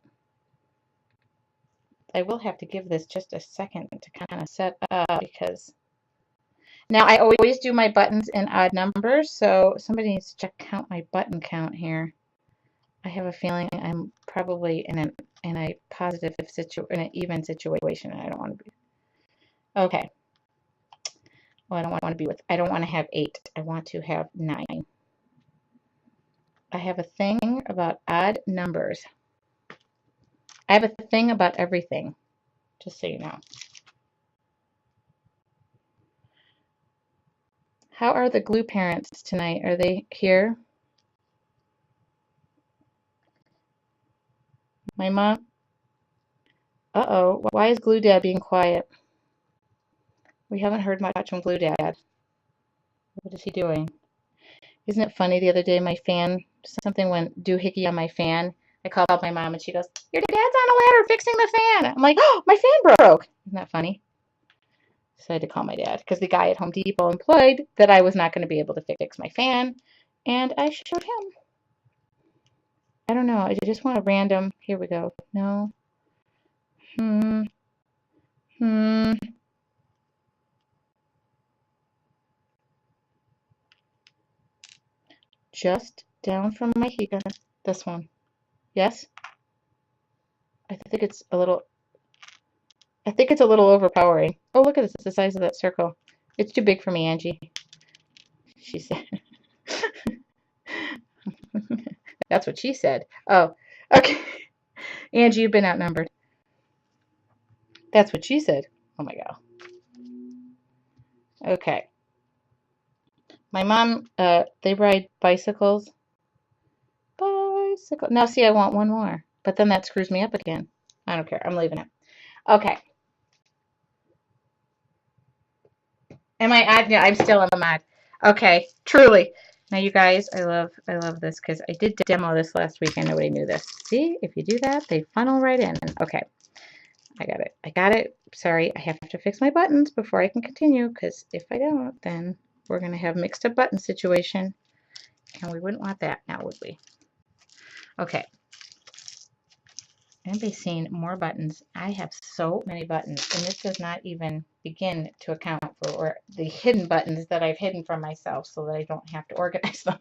I will have to give this just a second to kind of set up because now I always do my buttons in odd numbers, so somebody needs to count my button count here. I have a feeling I'm probably in a positive in an even situation, and I don't want to be. Okay. Well, I don't want to be with. I don't want to have 8. I want to have 9. I have a thing about odd numbers. I have a thing about everything, just so you know. How are the glue parents tonight? Are they here? My mom. Uh-oh. Why is Glue Dad being quiet? We haven't heard much from Glue Dad. What is he doing? Isn't it funny? The other day, my fan, something went doohickey on my fan. I called my mom and she goes, "Your dad's on a ladder fixing the fan." I'm like, "Oh, my fan broke." Isn't that funny? So I had to call my dad because the guy at Home Depot implied that I was not going to be able to fix my fan. And I showed him. I don't know. I just want a random. Here we go. No. Just down from my heat gun. This one. Yes? I think it's a little overpowering. Oh, look at this. It's the size of that circle. It's too big for me, Angie. She said. That's what she said. Oh, okay. Angie, you've been outnumbered. That's what she said. Oh my God. Okay. My mom, they ride bicycles. Bicycle. Now, see, I want one more, but then that screws me up again. I don't care. I'm leaving it. Okay. Am I odd? Yeah, I'm still in the mod. Okay. Truly. Now, you guys, I love this because I did demo this last week and nobody knew this. See, if you do that, they funnel right in. Okay. I got it. I got it. Sorry, I have to fix my buttons before I can continue because if I don't, then we're going to have mixed up button situation and we wouldn't want that now, would we? Okay. Anybody's seen more buttons? I have so many buttons, and this does not even begin to account for the hidden buttons that I've hidden from myself so that I don't have to organize them.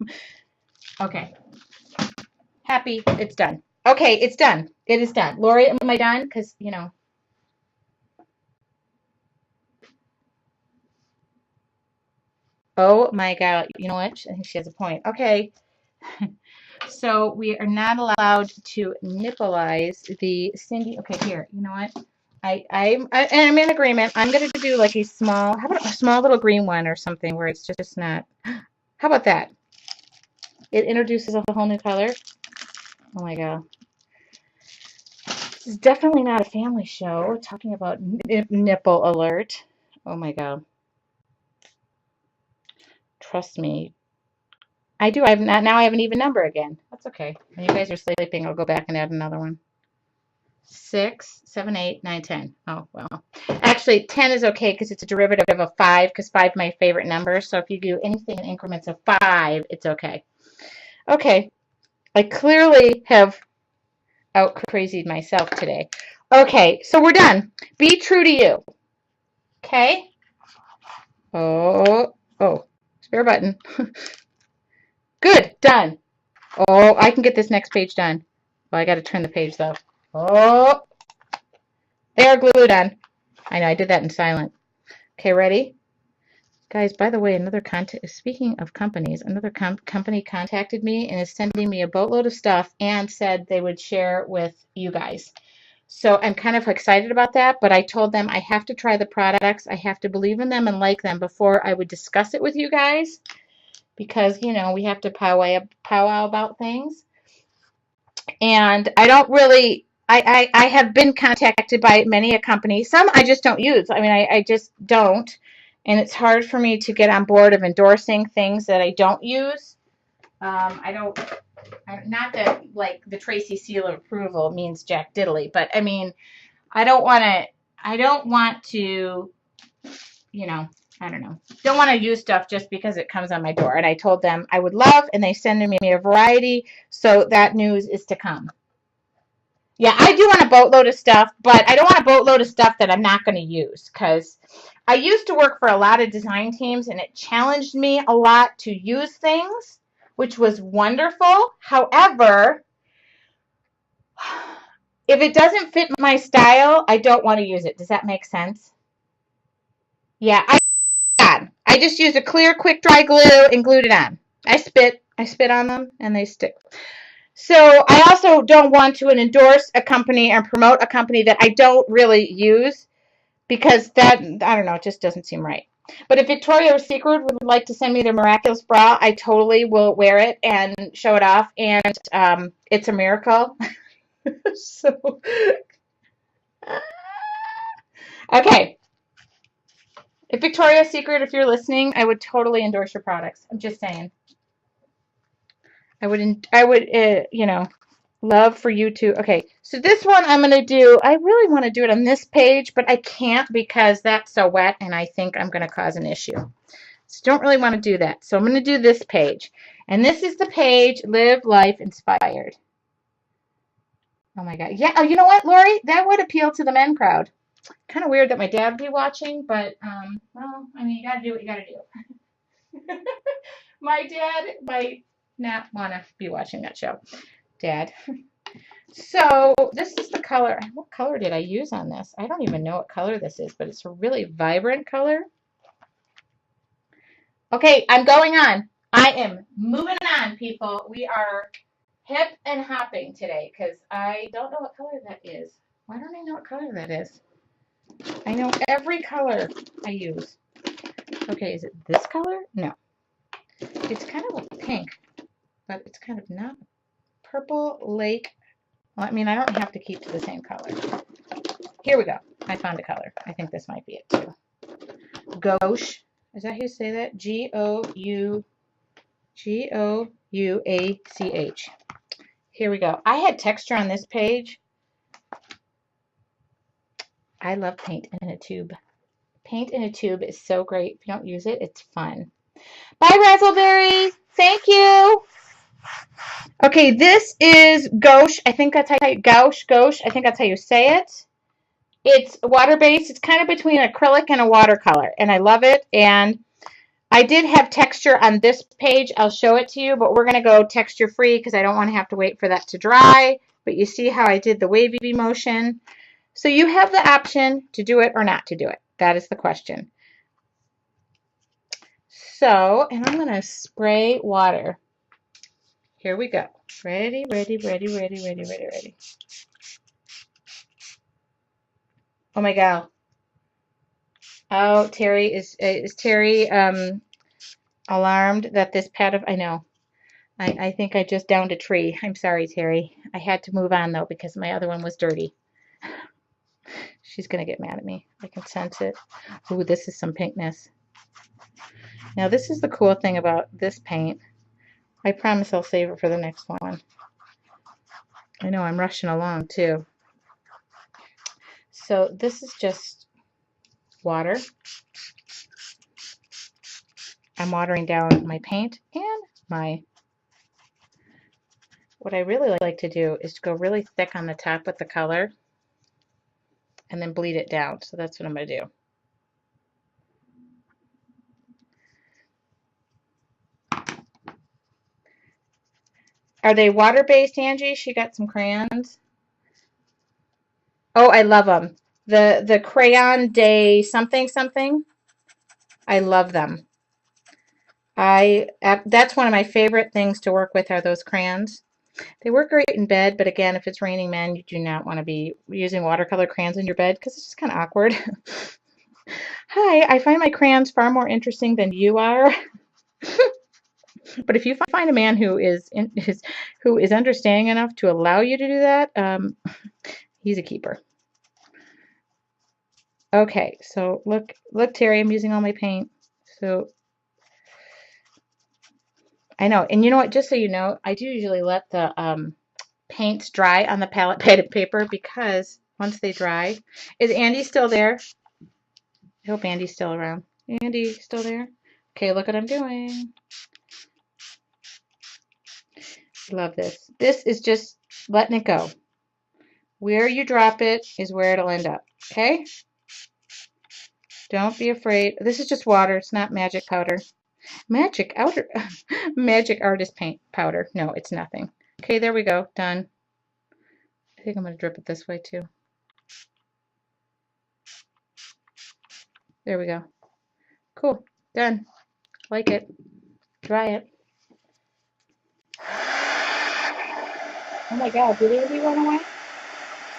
Okay. Happy. It's done. Okay, it's done. It is done. Lori, am I done? Because, you know. Oh, my God. You know what? I think she has a point. Okay. So we are not allowed to nippleize the Cindy. Okay, here. You know what? And I'm in agreement. I'm going to do like a small, how about a small little green one or something where it's just not. How about that? It introduces a whole new color. Oh my God. This is definitely not a family show. Talking about nipple alert. Oh my God. Trust me. I do. Now I have an even number again. That's okay. When you guys are sleeping, I'll go back and add another one. 6, 7, 8, 9, 10. Oh, well. Actually, 10 is okay because it's a derivative of 5 because 5 is my favorite number. So if you do anything in increments of 5, it's okay. Okay. I clearly have out-crazied myself today. Okay, so we're done. Be true to you. Okay? Oh, spare button. Good, done. Oh, I can get this next page done. Well, I got to turn the page, though. Oh, they are glued on. I know, I did that in silent. Okay, ready? Guys, by the way, speaking of companies, another company contacted me and is sending me a boatload of stuff and said they would share with you guys. So I'm kind of excited about that, but I told them I have to try the products. I have to believe in them and like them before I would discuss it with you guys because, you know, we have to powwow about things. And I don't really, I have been contacted by many a company. Some I just don't use. I mean, I just don't. And it's hard for me to get on board of endorsing things that I don't use. Not that like the Tracy seal of approval means jack diddly, but I mean, I don't want to, you know, I don't know. Don't want to use stuff just because it comes on my door. And I told them I would love, and they send me a variety. So that news is to come. Yeah, I do want a boatload of stuff, but I don't want a boatload of stuff that I'm not going to use because I used to work for a lot of design teams and it challenged me a lot to use things, which was wonderful. However, if it doesn't fit my style, I don't want to use it. Does that make sense? Yeah, I just used a clear, quick dry glue and glued it on. I spit on them and they stick. So I also don't want to endorse a company and promote a company that I don't really use because that, I don't know, it just doesn't seem right. But if Victoria's Secret would like to send me their miraculous bra, I totally will wear it and show it off. And it's a miracle. So, okay. If Victoria's Secret, if you're listening, I would totally endorse your products. I'm just saying. I would, you know, love for you to. Okay, so this one I'm going to do. I really want to do it on this page, but I can't because that's so wet and I think I'm going to cause an issue. So don't really want to do that. So I'm going to do this page. And this is the page, Live Life Inspired. Oh my God. Yeah, oh, you know what, Lori? That would appeal to the men crowd. Kind of weird that my dad would be watching, but, well, I mean, you got to do what you got to do. My dad might not want to be watching that show. Dad. So this is the color. What color did I use on this? I don't even know what color this is, but it's a really vibrant color. Okay, I'm going on. I am moving on, people. We are hip and hopping today because I don't know what color that is. Why don't I know what color that is? I know every color I use. Okay, is it this color? No. It's kind of pink, but it's kind of not. Purple Lake. Well, I mean, I don't have to keep to the same color. Here we go. I found a color. I think this might be it too. Gouache. Is that how you say that? Gouach. Here we go. I had texture on this page. I love paint in a tube. Paint in a tube is so great. If you don't use it, it's fun. Bye, Razzleberry. Thank you. Okay, this is gouache. I think that's how you gouache. I think that's how you say it. It's water-based. It's kind of between acrylic and a watercolor, and I love it. And I did have texture on this page. I'll show it to you, but we're going to go texture-free because I don't want to have to wait for that to dry. But you see how I did the wavy motion. So you have the option to do it or not to do it. That is the question. So, and I'm going to spray water. Here we go. Ready. Oh my God. Oh, Terry, is Terry alarmed that this pad of, I know. I think I just downed a tree. I'm sorry, Terry. I had to move on though because my other one was dirty. She's going to get mad at me. I can sense it. Ooh, this is some pinkness. Now, this is the cool thing about this paint. I promise I'll save it for the next one. I know I'm rushing along too. So this is just water. I'm watering down my paint and my... What I really like to do is to go really thick on the top with the color and then bleed it down. So that's what I'm going to do. Are they water-based, Angie? She got some crayons. Oh, I love them. The Crayon Day something. I love them. That's one of my favorite things to work with are those crayons. They work great in bed, but again, if it's raining men, you do not want to be using watercolor crayons in your bed because it's just kind of awkward. Hi, I find my crayons far more interesting than you are. But if you find a man who is understanding enough to allow you to do that, he's a keeper. Okay, so look, Terry, I'm using all my paint. So I know, and you know what? Just so you know, I do usually let the paints dry on the palette paper because once they dry, is Andy still there? I hope Andy's still around. Andy, still there? Okay, look what I'm doing. Love this. This is just letting it go. Where you drop it is where it'll end up. Okay? Don't be afraid. This is just water. It's not magic powder. Magic artist paint powder. No, it's nothing. Okay, there we go. Done. I think I'm going to drip it this way too. There we go. Cool. Done. Like it. Dry it. Oh my God, did Andy run away?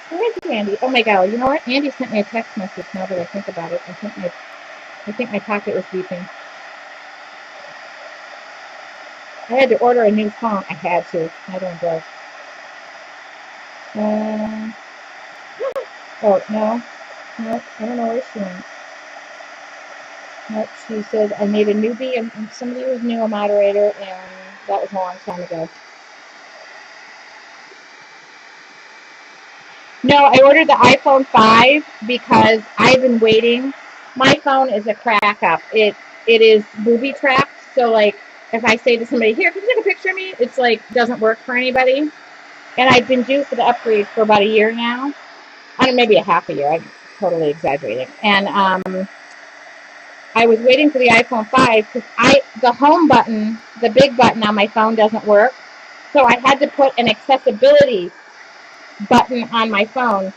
Where is Andy? Oh my God, you know what? Andy sent me a text message now that I think about it. I think my pocket was beeping. I had to order a new phone. I had to. I don't know. Oh, no. No, I don't know where she went. Nope, she said I made a newbie and somebody was new a moderator and that was a long time ago. No, I ordered the iPhone 5 because I've been waiting. My phone is a crack up. It is booby trapped. So like if I say to somebody, here, can you take a picture of me? It's like doesn't work for anybody. And I've been due for the upgrade for about a year now. I don't know, maybe a half a year. I'm totally exaggerating. And I was waiting for the iPhone 5 because the home button, the big button on my phone doesn't work. So I had to put an accessibility button on my phone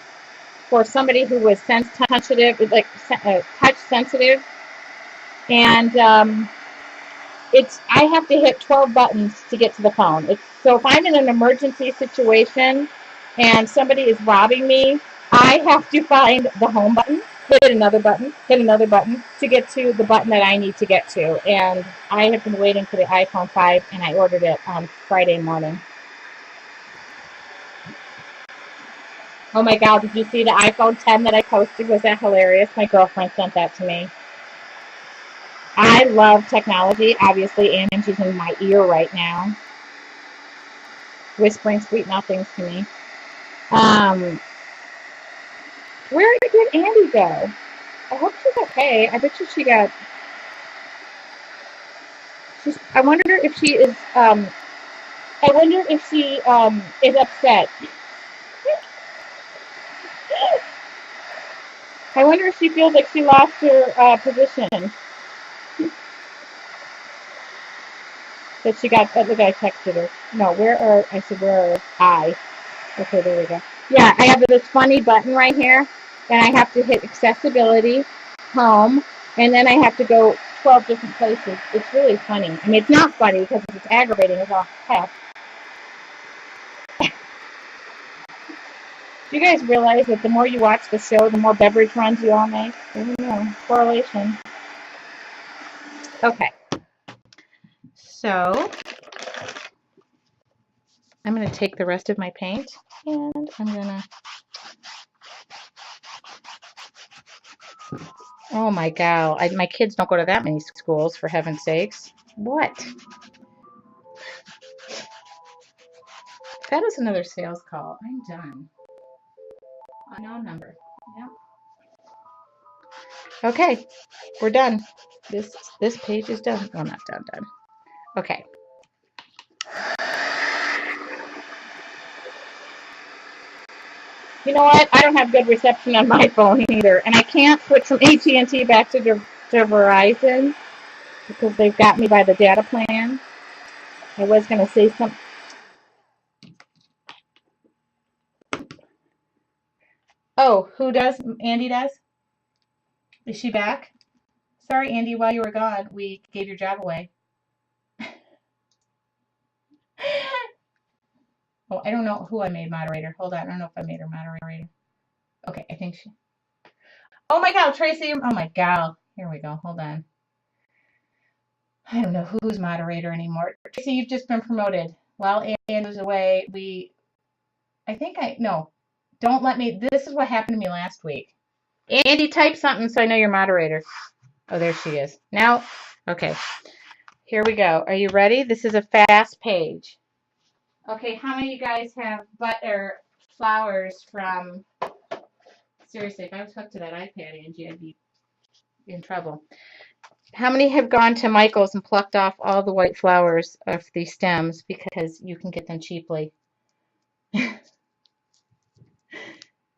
for somebody who was sensitive, like touch sensitive. And I have to hit 12 buttons to get to the phone. So if I'm in an emergency situation and somebody is robbing me, I have to find the home button. hit another button to get to the button that I need to get to. And I have been waiting for the iPhone 5, and I ordered it on Friday morning. Oh my God, did you see the iPhone 10 that I posted? Was that hilarious? My girlfriend sent that to me. I love technology. Obviously, Angie's in my ear right now, whispering sweet nothings to me. Where did Andy go? I hope she's okay. I bet you she got. I wonder if she is. I wonder if she is upset. I wonder if she feels like she lost her position. That she got. Look, I texted her. No, where are I said where are I? Okay, there we go. Yeah, I have this funny button right here, and I have to hit accessibility, home, and then I have to go 12 different places. It's really funny. I mean, it's not funny because it's aggravating as all heck. Do you guys realize that the more you watch the show, the more beverage runs you all make? I don't know. Correlation. Okay. So I'm going to take the rest of my paint and I'm going to. Oh my God. My kids don't go to that many schools, for heaven's sakes. What? That is another sales call. I'm done. Unknown number. Yep. Okay. We're done. This page is done. Well, not done. Okay. You know what? I don't have good reception on my phone either, and I can't switch from AT&T back to Verizon because they've got me by the data plan. I was going to say something. Oh, who does? Andy does? Is she back? Sorry, Andy, while you were gone, we gave your job away. Oh, I don't know who I made moderator. Hold on. I don't know if I made her moderator. Okay, I think she. Oh my God, Tracy. Oh my God. Here we go. Hold on. I don't know who's moderator anymore. Tracy, you've just been promoted. While Andy was away, no. Don't let me. This is what happened to me last week. Andy, type something so I know you're moderator. Oh, there she is. Now, okay. Here we go. Are you ready? This is a fast page. Okay, how many of you guys have flowers from... Seriously, if I was hooked to that iPad, Angie, I'd be in trouble. How many have gone to Michael's and plucked off all the white flowers of the stems because you can get them cheaply?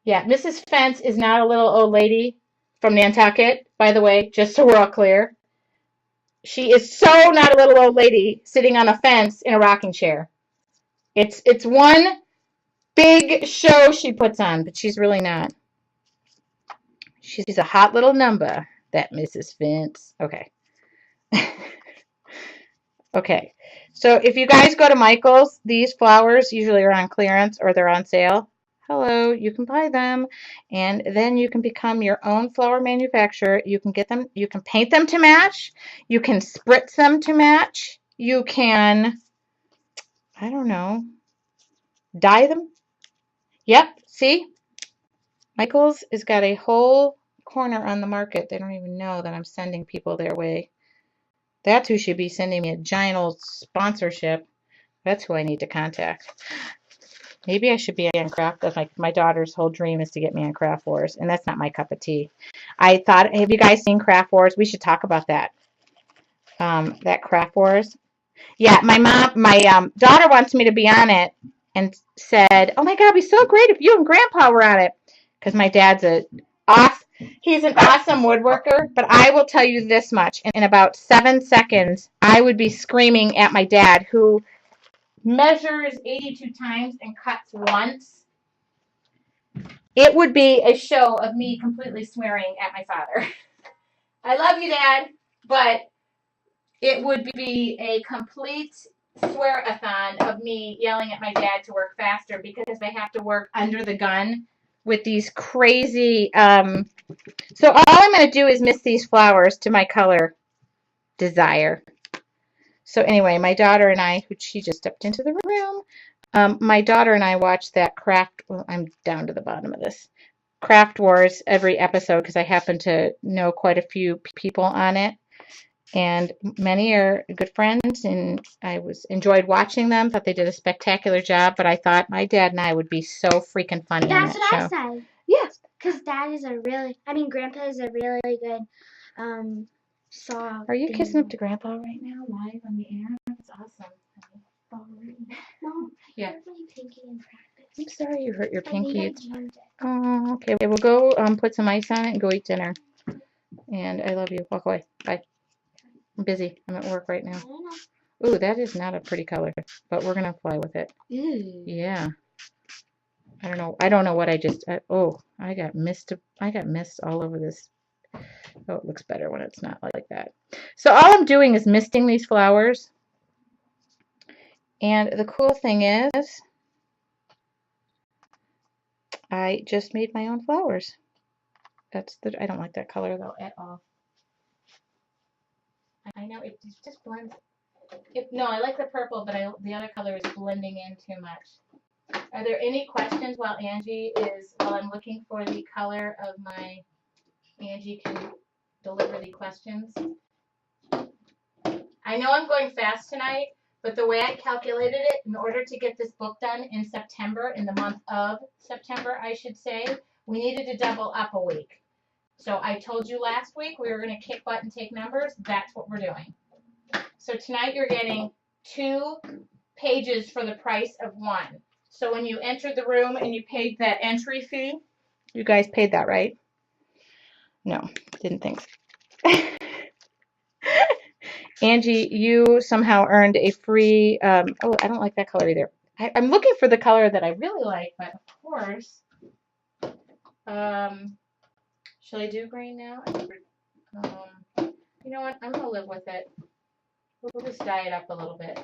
Yeah, Mrs. Fence is not a little old lady from Nantucket, by the way, just so we're all clear. She is so not a little old lady sitting on a fence in a rocking chair. It's one big show she puts on, but she's really not. She's a hot little number, that Mrs. Fence. Okay. Okay. So if you guys go to Michael's, these flowers usually are on clearance or they're on sale. Hello, you can buy them, and then you can become your own flower manufacturer. You can get them, you can paint them to match, you can spritz them to match, you can, I don't know, dye them. Yep, see? Michael's has got a whole corner on the market. They don't even know that I'm sending people their way. That's who should be sending me a giant old sponsorship. That's who I need to contact. Maybe I should be on Craft. My daughter's whole dream is to get me on Craft Wars, and that's not my cup of tea. I thought, have you guys seen Craft Wars? We should talk about that. That Craft Wars. Yeah, my daughter wants me to be on it, and said, "Oh my God, it'd be so great if you and Grandpa were on it," because my dad's he's an awesome woodworker. But I will tell you this much: in about 7 seconds, I would be screaming at my dad, who measures 82 times and cuts once. It would be a show of me completely swearing at my father. I love you, Dad, but it would be a complete swear-a-thon of me yelling at my dad to work faster because they have to work under the gun with these crazy, so all I'm going to do is mist these flowers to my color desire. So anyway, my daughter and I, she just stepped into the room. My daughter and I watched that well, I'm down to the bottom of this, Craft Wars every episode because I happen to know quite a few people on it. And many are good friends, and I enjoyed watching them. Thought they did a spectacular job, but I thought my dad and I would be so freaking funny on that show. That's what I said. Yes. Because Grandpa is a really good saw. Are you kissing up to Grandpa right now, live on the air? That's awesome. Mom, yeah. I hurt my pinky in practice. I'm sorry you hurt your pinky. I jammed it. Oh, okay. We'll go put some ice on it and go eat dinner. And I love you. Walk away. Bye. I'm busy. I'm at work right now. Ooh, that is not a pretty color, but we're gonna fly with it. Ooh. Yeah. I don't know what I just. I got mist. I got mist all over this. Oh, it looks better when it's not like that. So all I'm doing is misting these flowers. And the cool thing is, I just made my own flowers. I don't like that color though at all. I know it just blends. No, I like the purple, but the other color is blending in too much. Are there any questions while I'm looking for the color of my, Angie can deliver the questions? I know I'm going fast tonight, but the way I calculated it, in order to get this book done in September, in the month of September, I should say, we needed to double up a week. So I told you last week we were going to kick butt and take numbers. That's what we're doing. So tonight you're getting 2 pages for the price of 1. So when you entered the room and you paid that entry fee, you guys paid that, right? No, didn't think so. Angie, you somehow earned a free, I don't like that color either. I'm looking for the color that I really like, but of course, shall I do green now? You know what? I'm going to live with it. We'll just dye it up a little bit.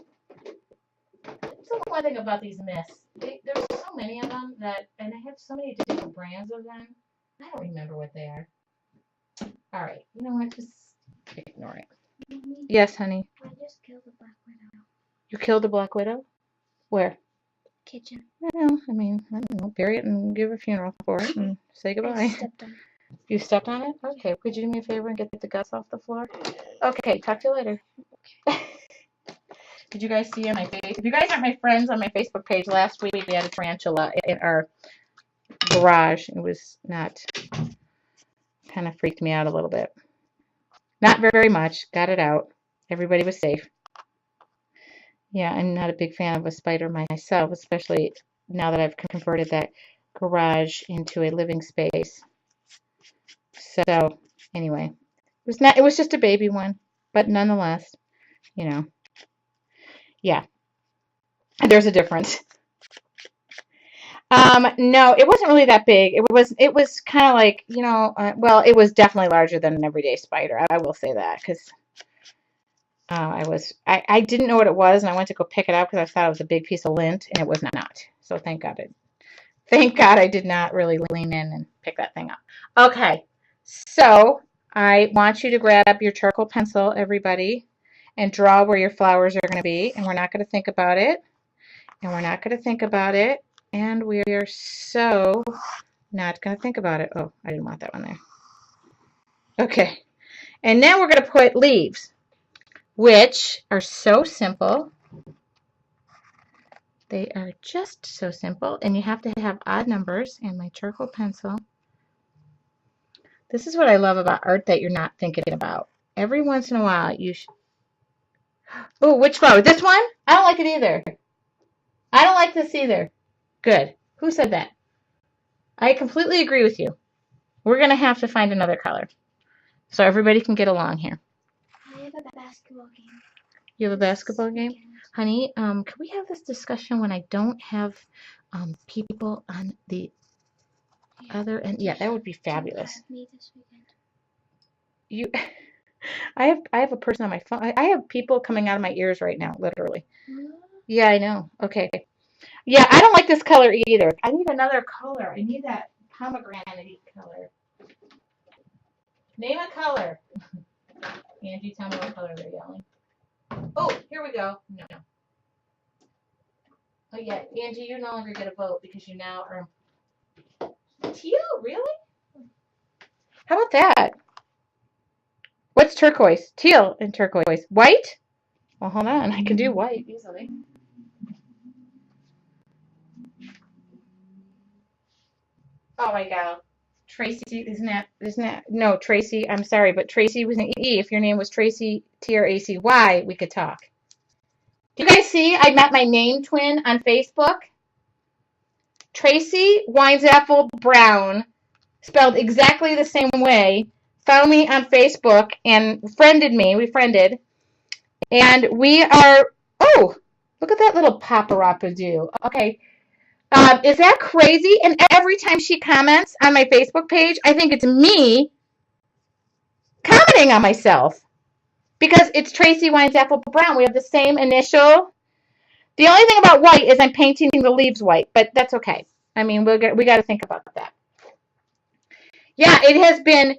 That's the one thing about these mists. There's so many of them and I have so many different brands of them. I don't remember what they are. All right. You know what? Just ignore it. Mommy, yes, honey. I just killed a black widow. You killed a black widow? Where? Kitchen. Well, I don't know. Bury it and give a funeral for it and say goodbye. I stepped on it. You stepped on it? Okay. Could you do me a favor and get the guts off the floor? Okay. Talk to you later. Did you guys see on my face? If you guys aren't my friends on my Facebook page, last week we had a tarantula in our garage. It was kind of freaked me out a little bit. Not very much. Got it out. Everybody was safe. Yeah, I'm not a big fan of a spider myself, especially now that I've converted that garage into a living space. So anyway, it was just a baby one, but nonetheless, yeah, there's a difference. No, it wasn't really that big. It was kind of like, well, it was definitely larger than an everyday spider. I will say that because I didn't know what it was, and I went to go pick it up because I thought it was a big piece of lint, and it was not. So thank God I did not really lean in and pick that thing up. Okay, so I want you to grab your charcoal pencil, everybody, and draw where your flowers are going to be, and we're not going to think about it, and we're not going to think about it, and we are so not going to think about it. Oh, I didn't want that one there. Okay, and now we're going to put leaves, which are so simple. They are just so simple, and you have to have odd numbers, and my charcoal pencil. This is what I love about art that you're not thinking about. Every once in a while, you should... Oh, which flower? This one? I don't like it either. I don't like this either. Good. Who said that? I completely agree with you. We're going to have to find another color so everybody can get along here. I have a basketball game. You have a basketball game? Honey, can we have this discussion when I don't have people on the other end? Yeah, that would be fabulous. Me this weekend. I have a person on my phone. I have people coming out of my ears right now, literally. Yeah, I know. Okay. Yeah, I don't like this color either. I need another color. I need that pomegranate color. Name a color. Angie, tell me what color they're yelling. Oh, here we go. No. Oh, yeah. Angie, you no longer get a vote because you now are... Teal? Really? How about that? What's turquoise? Teal and turquoise. White? Well, hold on. I can do white easily. Oh, my God. Tracy, isn't that, no, Tracy, I'm sorry, but Tracy was an E. If your name was Tracy, Tracy, we could talk. Do you guys see I met my name twin on Facebook? Tracy Weinzapfel Brown, spelled exactly the same way, found me on Facebook and friended me. We friended. And we are, oh, look at that little paparazzi. Okay. Is that crazy? And every time she comments on my Facebook page, I think it's me commenting on myself because it's Tracy Weinzapfel Brown. We have the same initial. The only thing about white is I'm painting the leaves white, but that's okay. I mean, we got to think about that. Yeah, it has been.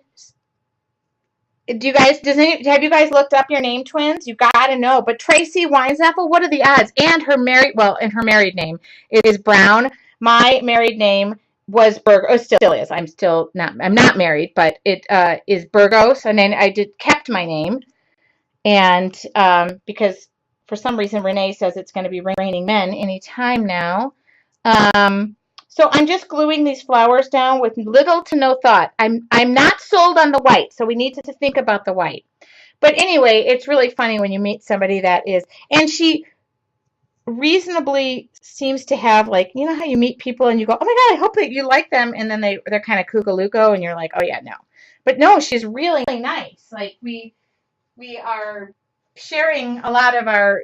Have you guys looked up your name twins? You got to know. But Tracy Weinzapfel, what are the odds? And her married name is Brown. My married name was Burgos. Oh, still is. I'm not married, but it is Burgos. And then I kept my name. And because for some reason Renee says it's going to be raining men anytime now. So I'm just gluing these flowers down with little to no thought. I'm not sold on the white, so we need to think about the white. But anyway, it's really funny when you meet somebody that is, and she reasonably seems to have, like, you know how you meet people and you go, oh my God, I hope that you like them, and then they're kind of kookaluko, and you're like, oh yeah, no. But no, she's really nice. Like we are sharing a lot of our,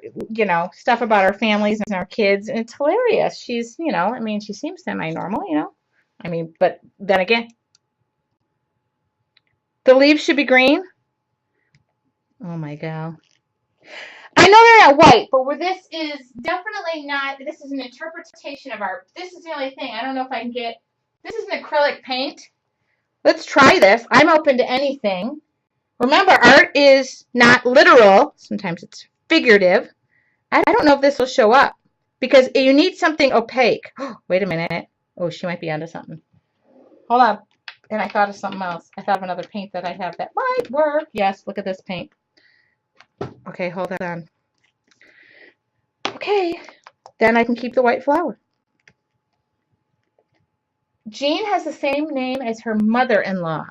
stuff about our families and our kids, and it's hilarious. She's, she seems semi-normal, but then again, the leaves should be green. Oh my God. I know they're not white, but this is definitely not, this is an interpretation of this is the only thing. I don't know if I can this is an acrylic paint. Let's try this. I'm open to anything. Remember, art is not literal. Sometimes it's figurative. I don't know if this will show up because you need something opaque. Oh, wait a minute. Oh, she might be onto something. Hold on. And I thought of something else. I thought of another paint that I have that might work. Yes, look at this paint. Okay, hold on. Okay, then I can keep the white flower. Jean has the same name as her mother-in-law.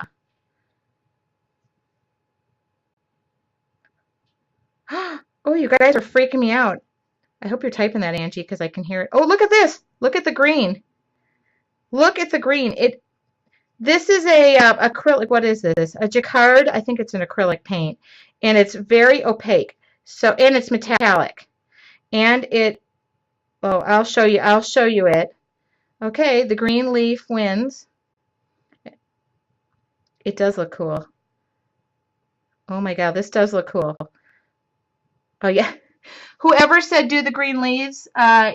Oh, you guys are freaking me out. I hope you're typing that, Angie, because I can hear it. Oh, look at this. Look at the green. Look at the green. This is a acrylic. What is this? A jacquard. I think it's an acrylic paint, and it's very opaque. So, and it's metallic, and I'll show you it. Okay, the green leaf wins. It does look cool. Oh my God, this does look cool. Oh yeah. Whoever said do the green leaves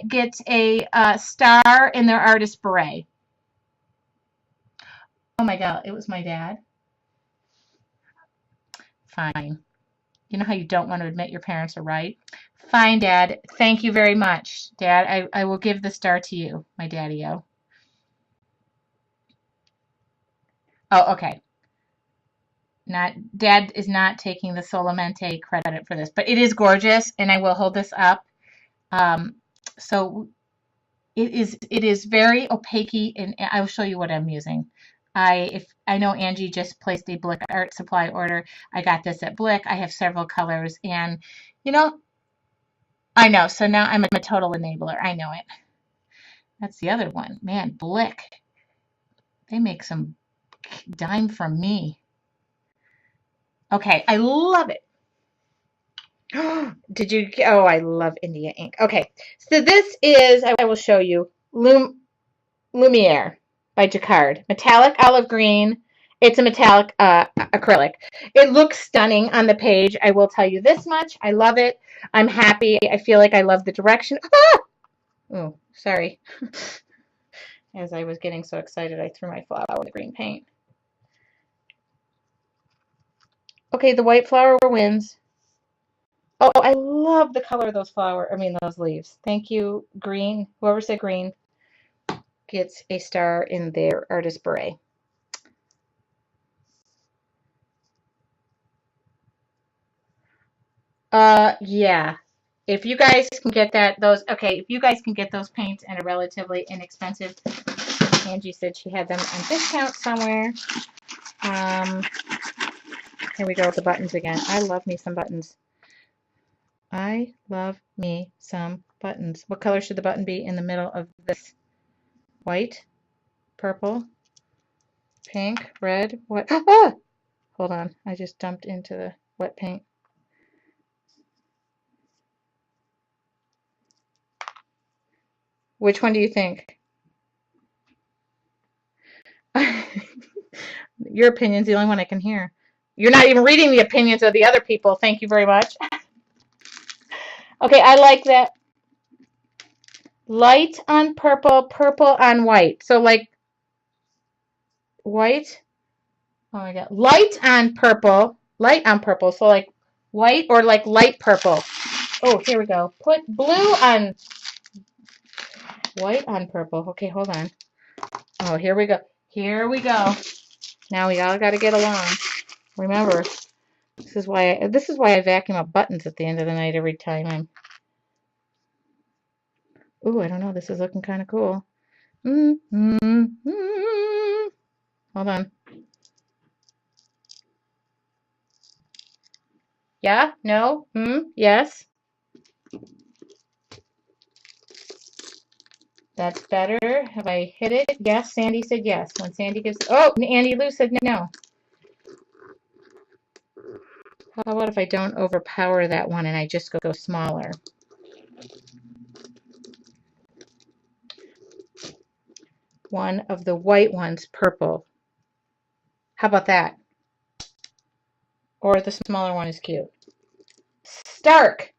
gets a star in their artist beret. Oh my God, it was my dad. Fine. You know how you don't want to admit your parents are right? Fine, Dad. Thank you very much. Dad, I will give the star to you, my daddy-o. Oh, okay. Dad is not taking the Solamente credit for this, but it is gorgeous, and I will hold this up. So it is very opaque, and I will show you what I'm using. I know Angie just placed a Blick art supply order. I got this at Blick. I have several colors, and I know. So now I'm a total enabler. I know it. That's the other one. Man, Blick. They make some dime from me. Okay, I love it. Did you? Oh, I love India ink. Okay, so this is, I will show you, Lumiere by Jacquard. Metallic olive green. It's a metallic acrylic. It looks stunning on the page. I will tell you this much. I love it. I'm happy. I feel like I love the direction. Ah! Oh, sorry. As I was getting so excited, I threw my flower in the green paint. Okay, the white flower wins. Oh, I love the color of those leaves. Thank you, green. Whoever said green gets a star in their artist beret. Yeah. If you guys can get if you guys can get those paints at a relatively inexpensive, Angie said she had them on discount somewhere. Here we go with the buttons again. I love me some buttons. I love me some buttons. What color should the button be in the middle of this? White, purple, pink, red, what? Ah! Hold on. I just dumped into the wet paint. Which one do you think? Your opinion's the only one I can hear. You're not even reading the opinions of the other people. Thank you very much. Okay, I like that. Light on purple, purple on white. So like white. Oh my God. Light on purple. So like white or like light purple. Oh, here we go. Put blue on white on purple. Okay, hold on. Oh, here we go. Here we go. Now we all got to get along. Remember, this is why I vacuum up buttons at the end of the night every time. Ooh, I don't know. This is looking kind of cool. Hold on. Yeah? No? Yes? That's better. Have I hit it? Yes. Sandy said yes. When Sandy gives... Oh, Andy Lou said no. How about if I don't overpower that one and I just go smaller? One of the white ones, purple. How about that? Or the smaller one is cute. Stark.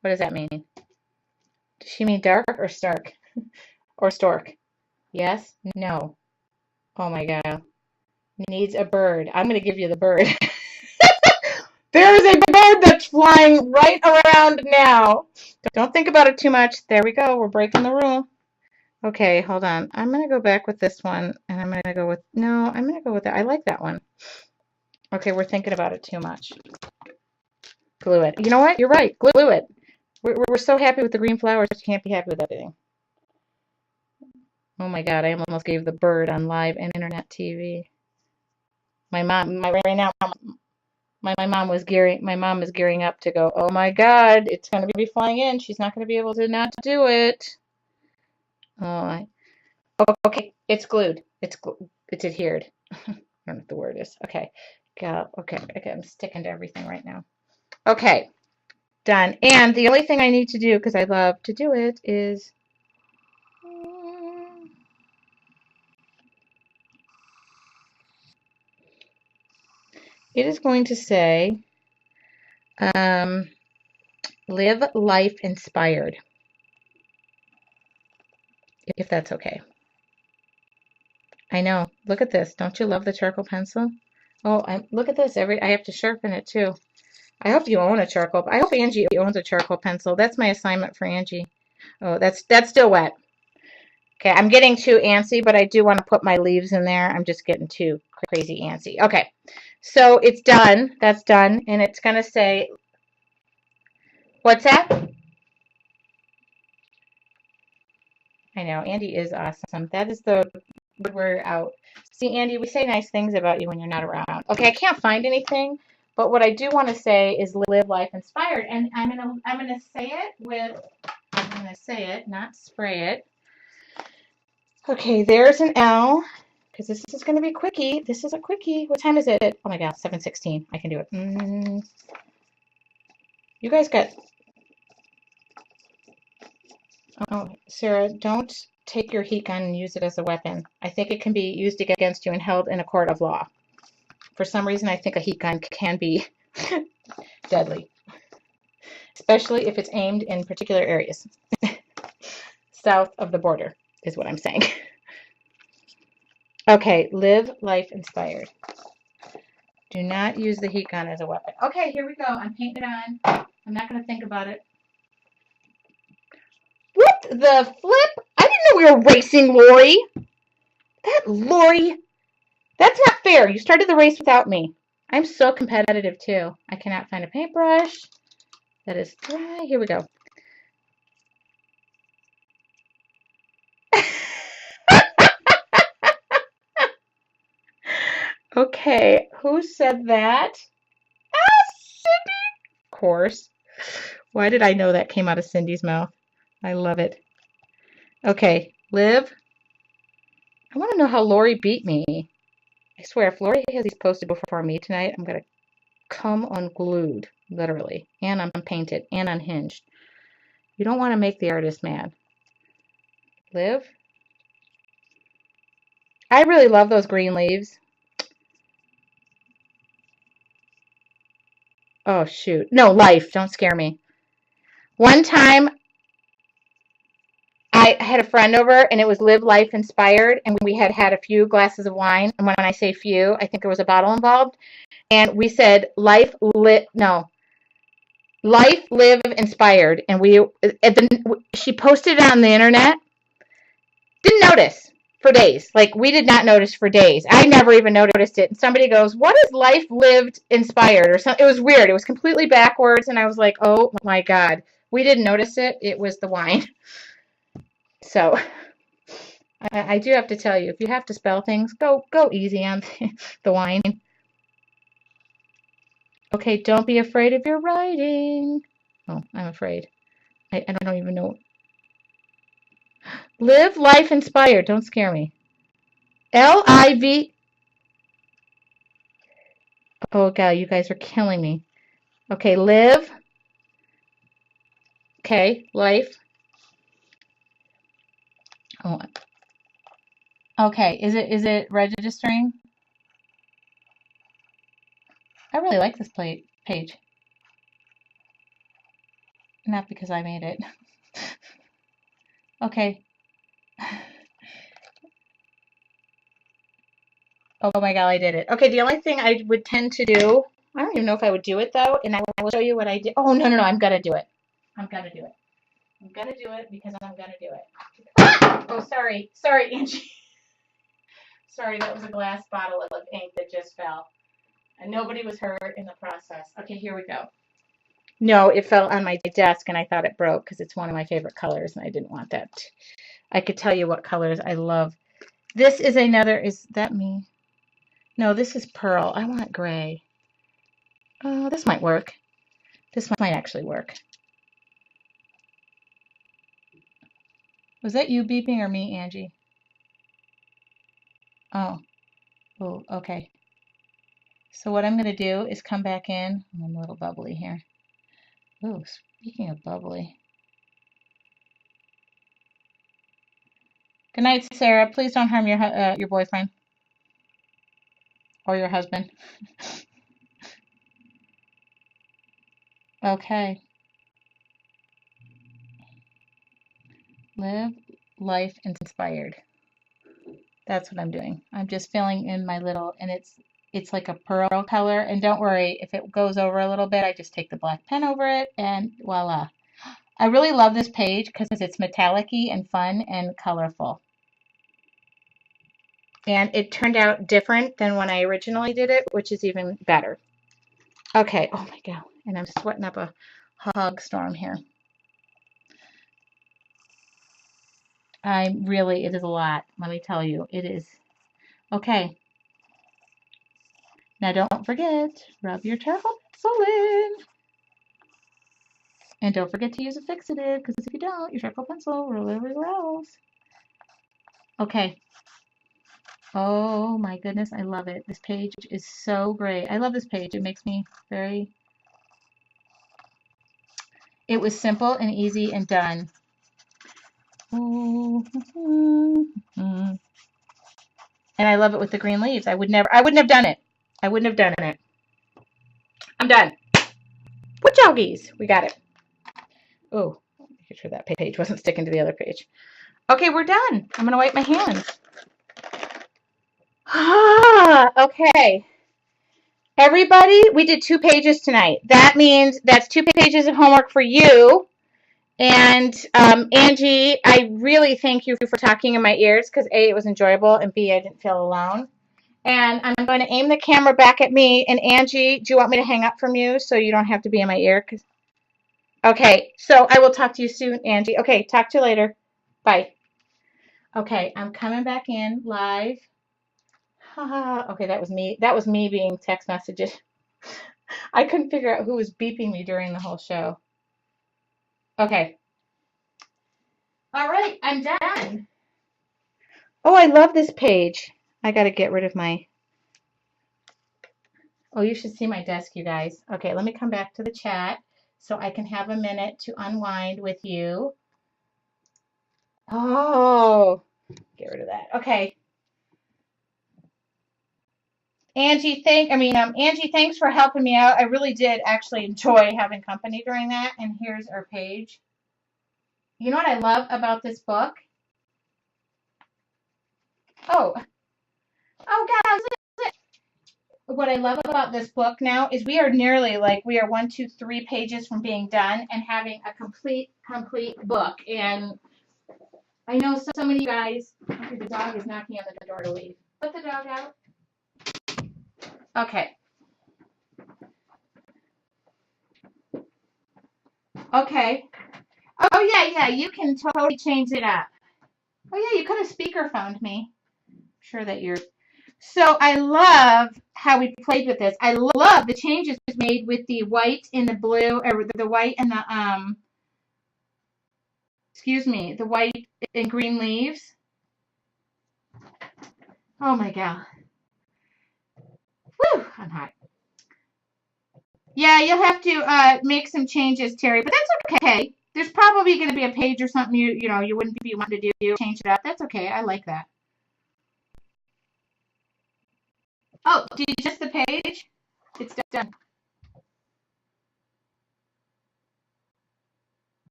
What does that mean? Does she mean dark or stark? Or stork? Yes? No. Oh my God. Needs a bird. I'm going to give you the bird. There is a bird that's flying right around now. Don't think about it too much. There we go. We're breaking the rule. Okay, hold on. I'm going to go back with this one, and I'm going to go with... No, I'm going to go with that. I like that one. Okay, we're thinking about it too much. Glue it. You know what? You're right. Glue it. We're so happy with the green flowers, you can't be happy with everything. Oh my God, I almost gave the bird on live and internet TV. My mom is gearing up to go, oh my God, it's going to be flying in. She's not going to be able to not do it. Oh, okay, it's glued. It's adhered. I don't know what the word is. Okay, okay, I'm sticking to everything right now. Okay, done. And the only thing I need to do, because I love to do it, is it is going to say, live life inspired, if that's okay. I know. Look at this. Don't you love the charcoal pencil? Oh, look at this. I have to sharpen it too. I hope you own a charcoal. I hope Angie owns a charcoal pencil. That's my assignment for Angie. Oh, that's still wet. Okay, I'm getting too antsy, but I do want to put my leaves in there. I'm just getting too crazy antsy. Okay, so it's done. That's done, and it's gonna say, what's that? I know, Andy is awesome. That is the word out. See, Andy, we say nice things about you when you're not around. Okay, I can't find anything, but what I do want to say is live life inspired, and I'm gonna say it, not spray it. Okay, there's an L, because this is gonna be a quickie. This is a quickie. What time is it? Oh my God, 7:16. I can do it. You guys got... Oh, Sarah, don't take your heat gun and use it as a weapon. I think it can be used against you and held in a court of law. For some reason, I think a heat gun can be deadly, especially if it's aimed in particular areas. South of the border is what I'm saying. Okay, live life inspired. Do not use the heat gun as a weapon. Okay, here we go. I'm painting it on. I'm not going to think about it. What the flip? I didn't know we were racing, Lori. Lori, that's not fair. You started the race without me. I'm so competitive too. I cannot find a paintbrush that is dry. Here we go. Okay, who said that? Cindy. Of course. Why did I know that came out of Cindy's mouth? I love it. Okay, Liv. I want to know how Lori beat me. I swear, if Lori has these posted before me tonight, I'm going to come unglued, literally, and unpainted, and unhinged. You don't want to make the artist mad. Liv? I really love those green leaves. Oh, shoot. No, life. Don't scare me. One time, I had a friend over, and it was Live Life Inspired, and we had had a few glasses of wine. And when I say few, I think there was a bottle involved. And we said, life, live, inspired. And she posted it on the internet. Didn't notice for days. Like, we did not notice for days. I never even noticed it. And somebody goes, what is life lived inspired? Or something. It was weird. It was completely backwards. And I was like, oh my God. We didn't notice it. It was the wine. So I do have to tell you, if you have to spell things, go easy on the wine. Okay, don't be afraid of your writing. Oh, I'm afraid. I don't even know. Live life inspired. Don't scare me. Liv. Oh, God, you guys are killing me. Okay, live. Okay, life. Oh, okay, is it registering? I really like this page. Not because I made it. Okay. Oh my God, I did it. Okay, the only thing I would tend to do, I don't even know if I would do it though, and I will show you what I did. Oh, no, I'm gonna do it. I'm gonna do it. I'm gonna do it because I'm gonna do it. Oh, sorry. Sorry, Angie. Sorry, that was a glass bottle of ink that just fell. And nobody was hurt in the process. Okay, here we go. No, it fell on my desk and I thought it broke because it's one of my favorite colors and I didn't want that. I could tell you what colors I love. This is another, is that me? No, this is pearl. I want gray. Oh, this might work. This might actually work. Was that you beeping or me, Angie? Oh, okay. So what I'm going to do is come back in. I'm a little bubbly here. Oh, speaking of bubbly. Good night, Sarah. Please don't harm your boyfriend or your husband. Okay. Live life inspired. That's what I'm doing. I'm just filling in my little, and it's like a pearl color. And don't worry, if it goes over a little bit, I just take the black pen over it, and voila. I really love this page because it's metallic-y and fun and colorful. And it turned out different than when I originally did it, which is even better. Okay, oh my God. And I'm sweating up a hog storm here. It is a lot. Let me tell you, it is. Okay. Now don't forget, rub your charcoal pencil in. And don't forget to use a fixative, because if you don't, your charcoal pencil will roll everywhere else. Okay. Oh my goodness, I love it. This page is so great. I love this page. It makes me very... It was simple and easy and done. Ooh. And I love it with the green leaves. I wouldn't have done it. I wouldn't have done it. I'm done. What joggies? We got it. Oh, making sure that page wasn't sticking to the other page. Okay, we're done. I'm going to wipe my hands. Okay. Everybody, we did 2 pages tonight. That means that's 2 pages of homework for you. And Angie, I really thank you for talking in my ears because A, it was enjoyable, and B, I didn't feel alone. And I'm going to aim the camera back at me. And Angie, do you want me to hang up from you so you don't have to be in my ear? Okay, so I will talk to you soon, Angie. Okay, talk to you later. Bye. Okay, I'm coming back in live. Okay, that was me. That was me being text messages. I couldn't figure out who was beeping me during the whole show. Okay. All right, I'm done. Oh, I love this page. I got to get rid of my... Oh, you should see my desk, you guys. Okay, let me come back to the chat so I can have a minute to unwind with you. Oh, get rid of that. Okay. Angie, Angie, thanks for helping me out. I really did actually enjoy having company during that. And here's our page. You know what I love about this book? Oh, guys, what I love about this book now is we are nearly we are 1, 2, 3 pages from being done and having a complete book. And I know so many of you guys, okay, the dog is knocking on the door to leave. Let the dog out. Okay. Okay. Oh, yeah, you can totally change it up. Oh, yeah, you could have speakerphoned me. I'm sure that you're... So I love how we played with this. I love the changes made with the white and the blue, or the white and the, the white and green leaves. Oh, my God. Whew, I'm hot. Yeah, you'll have to make some changes, Terry, but that's okay. There's probably going to be a page or something you wouldn't be wanting to do, change it up. That's okay. I like that. Oh, did you just the page? It's done.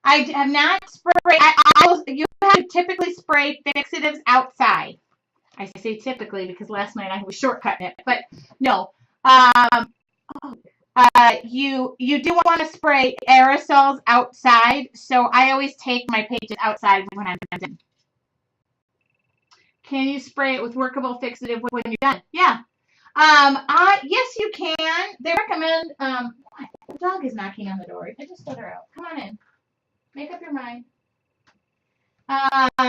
I have not sprayed. You have to typically spray fixatives outside. I say typically because last night I was shortcutting it, but no. You do want to spray aerosols outside, so I always take my pages outside when I'm done. Can you spray it with workable fixative when you're done? Yeah. Yes, you can. They recommend. The dog is knocking on the door. I just let her out. Come on in. Make up your mind. I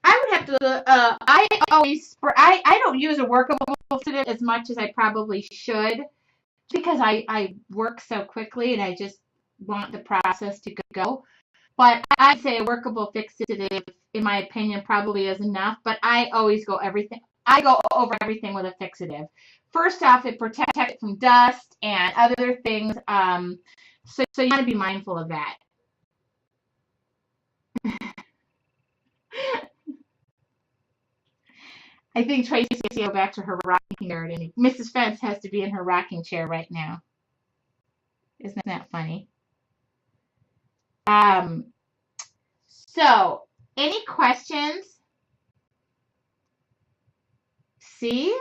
would have to. I always spray. I don't use a workable fixative as much as I probably should because I work so quickly and I just want the process to go. But I'd say a workable fixative, in my opinion, probably is enough. But I always go everything. I go over everything with a fixative. First off, it protects it from dust and other things. So you want to be mindful of that. I think Tracy has to go back to her rocking chair. And Mrs. Fence has to be in her rocking chair right now. Isn't that funny? So, any questions? See?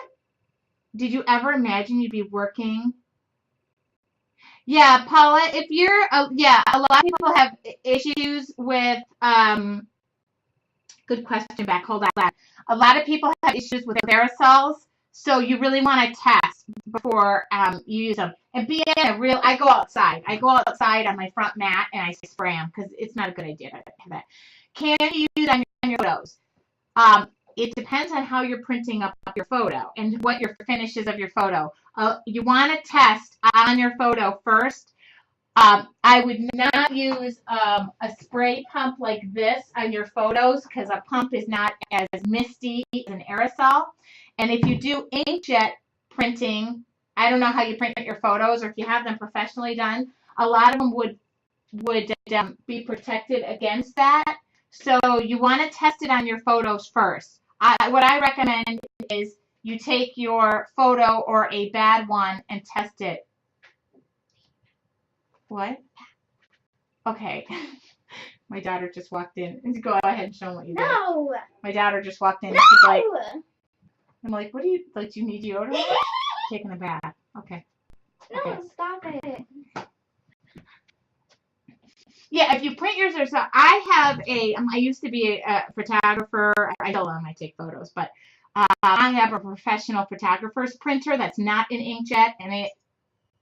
Did you ever imagine you'd be working? Yeah, Paula, if you're, a lot of people have issues with, good question back, hold on. A lot of people have issues with aerosols, so you really want to test before you use them. And being I go outside. I go outside on my front mat and I spray them because it's not a good idea to have that. Can you use it on your photos? It depends on how you're printing up your photo and what your finish is of your photo. You want to test on your photo first. I would not use a spray pump like this on your photos because a pump is not as misty as an aerosol. And if you do inkjet printing, I don't know how you print your photos or if you have them professionally done, a lot of them would be protected against that. So you want to test it on your photos first. What I recommend is you take your photo or a bad one and test it. What? Okay. My daughter just walked in. Go ahead and show them what you did. No. My daughter just walked in and No. she's like, I'm like, what do you, like, you need deodorant? Taking a bath. Okay. No, Okay. stop it. Yeah, if you print yours yourself, I have I used to be a photographer. I still am, I take photos, but I have a professional photographer's printer that's not an inkjet, and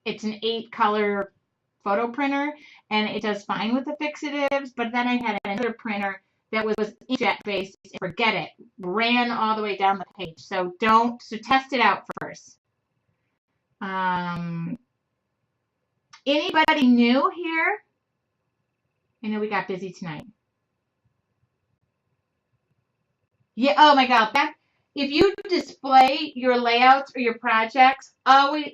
it's an 8-color photo printer, and it does fine with the fixatives, but then I had another printer that was inkjet based, and forget it, ran all the way down the page. So test it out first. Anybody new here? I know we got busy tonight. Yeah, oh my God. If you display your layouts or your projects, always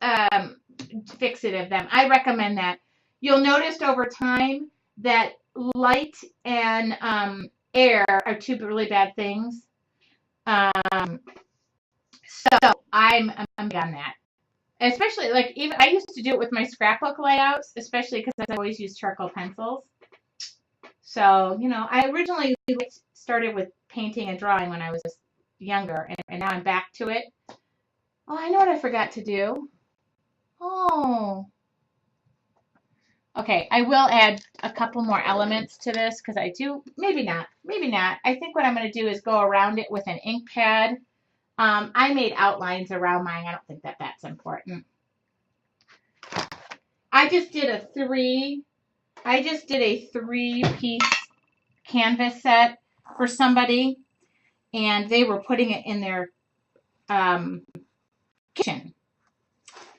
fixative them. I recommend that. You'll notice over time that light and air are two really bad things. So I'm on that. Especially, like, even I used to do it with my scrapbook layouts, especially because I always use charcoal pencils. So, you know, I originally started with painting and drawing when I was younger, and now I'm back to it. Oh, I know what I forgot to do. Oh. Okay, I will add a couple more elements to this because I do, maybe not. I think what I'm going to do is go around it with an ink pad. I made outlines around mine. I don't think that that's important. I just did a 3-piece canvas set for somebody, and they were putting it in their kitchen.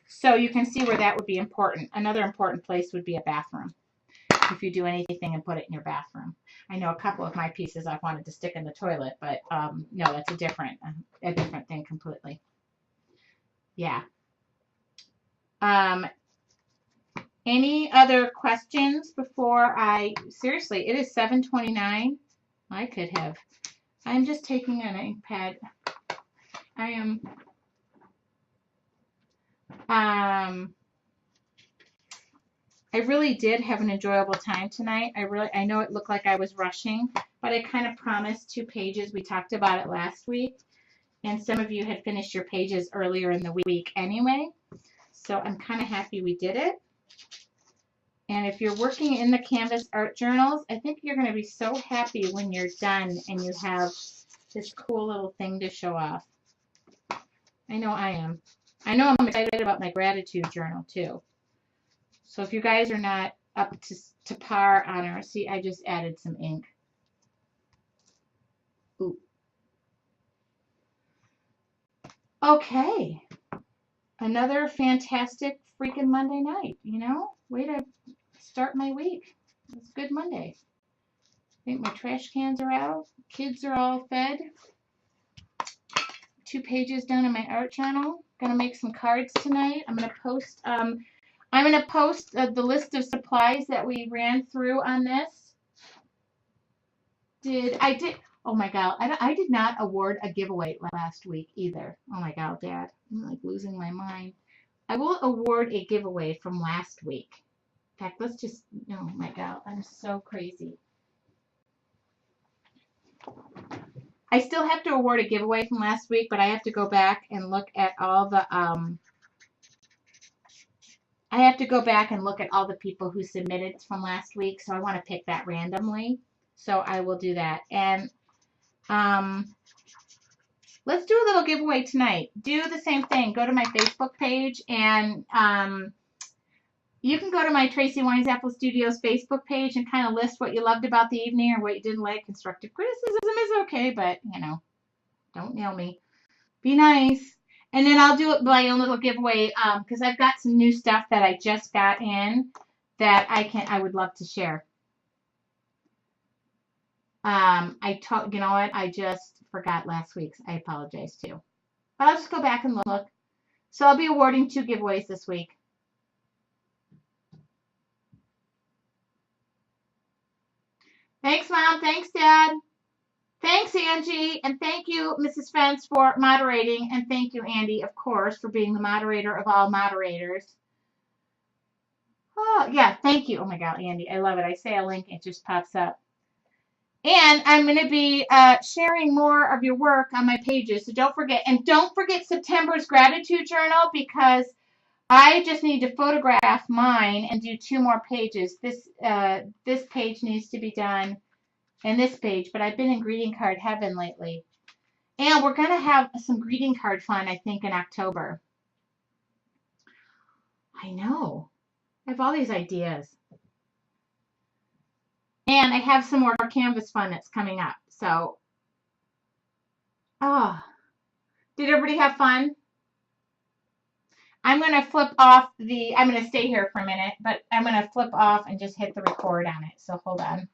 So you can see where that would be important. Another important place would be a bathroom. If you do anything and put it in your bathroom. I know a couple of my pieces I've wanted to stick in the toilet, but no, that's a different thing completely. Yeah. Any other questions before seriously, it is 7:29. I'm just taking an ink pad. I really did have an enjoyable time tonight. I know it looked like I was rushing, but I kind of promised 2 pages. We talked about it last week, and some of you had finished your pages earlier in the week anyway. So I'm kind of happy we did it. And if you're working in the Canvas art journals, I think you're going to be so happy when you're done and you have this cool little thing to show off. I know I am. I know I'm excited about my gratitude journal too. So if you guys are not up to par on our, see, I just added some ink. Ooh. Okay. Another fantastic freaking Monday night, you know? Way to start my week. It's a good Monday. I think my trash cans are out. Kids are all fed. 2 pages done in my art journal. Gonna make some cards tonight. I'm gonna post the list of supplies that we ran through on this. Oh my God, I did not award a giveaway last week either. Oh my God, Dad, I'm like losing my mind. I will award a giveaway from last week. In fact, oh my God, I'm so crazy. I still have to award a giveaway from last week, but I have to go back and look at all the people who submitted from last week, so I want to pick that randomly. So I will do that. And let's do a little giveaway tonight. Do the same thing. Go to my Facebook page, and you can go to my Tracy Weinzapfel Studios Facebook page and kind of list what you loved about the evening or what you didn't like. Constructive criticism is okay, but, you know, don't nail me. Be nice. And then I'll do my own little giveaway because I've got some new stuff that I just got in that I would love to share. You know what? I just forgot last week's. I apologize too. But I'll just go back and look. So I'll be awarding 2 giveaways this week. Thanks, Mom. Thanks, Dad. Thanks, Angie. And thank you, Mrs. Fence, for moderating. And thank you, Andy, of course, for being the moderator of all moderators. Oh, yeah, thank you. Oh my God, Andy, I love it. I say a link, it just pops up. And I'm going to be sharing more of your work on my pages. So don't forget. And don't forget September's gratitude journal because I just need to photograph mine and do 2 more pages. This page needs to be done and this page. But I've been in greeting card heaven lately. And we're going to have some greeting card fun, I think, in October. I know. I have all these ideas. And I have some more Canvas fun that's coming up. So, oh, did everybody have fun? I'm going to flip off I'm going to stay here for a minute, but I'm going to flip off and just hit the record on it. So hold on.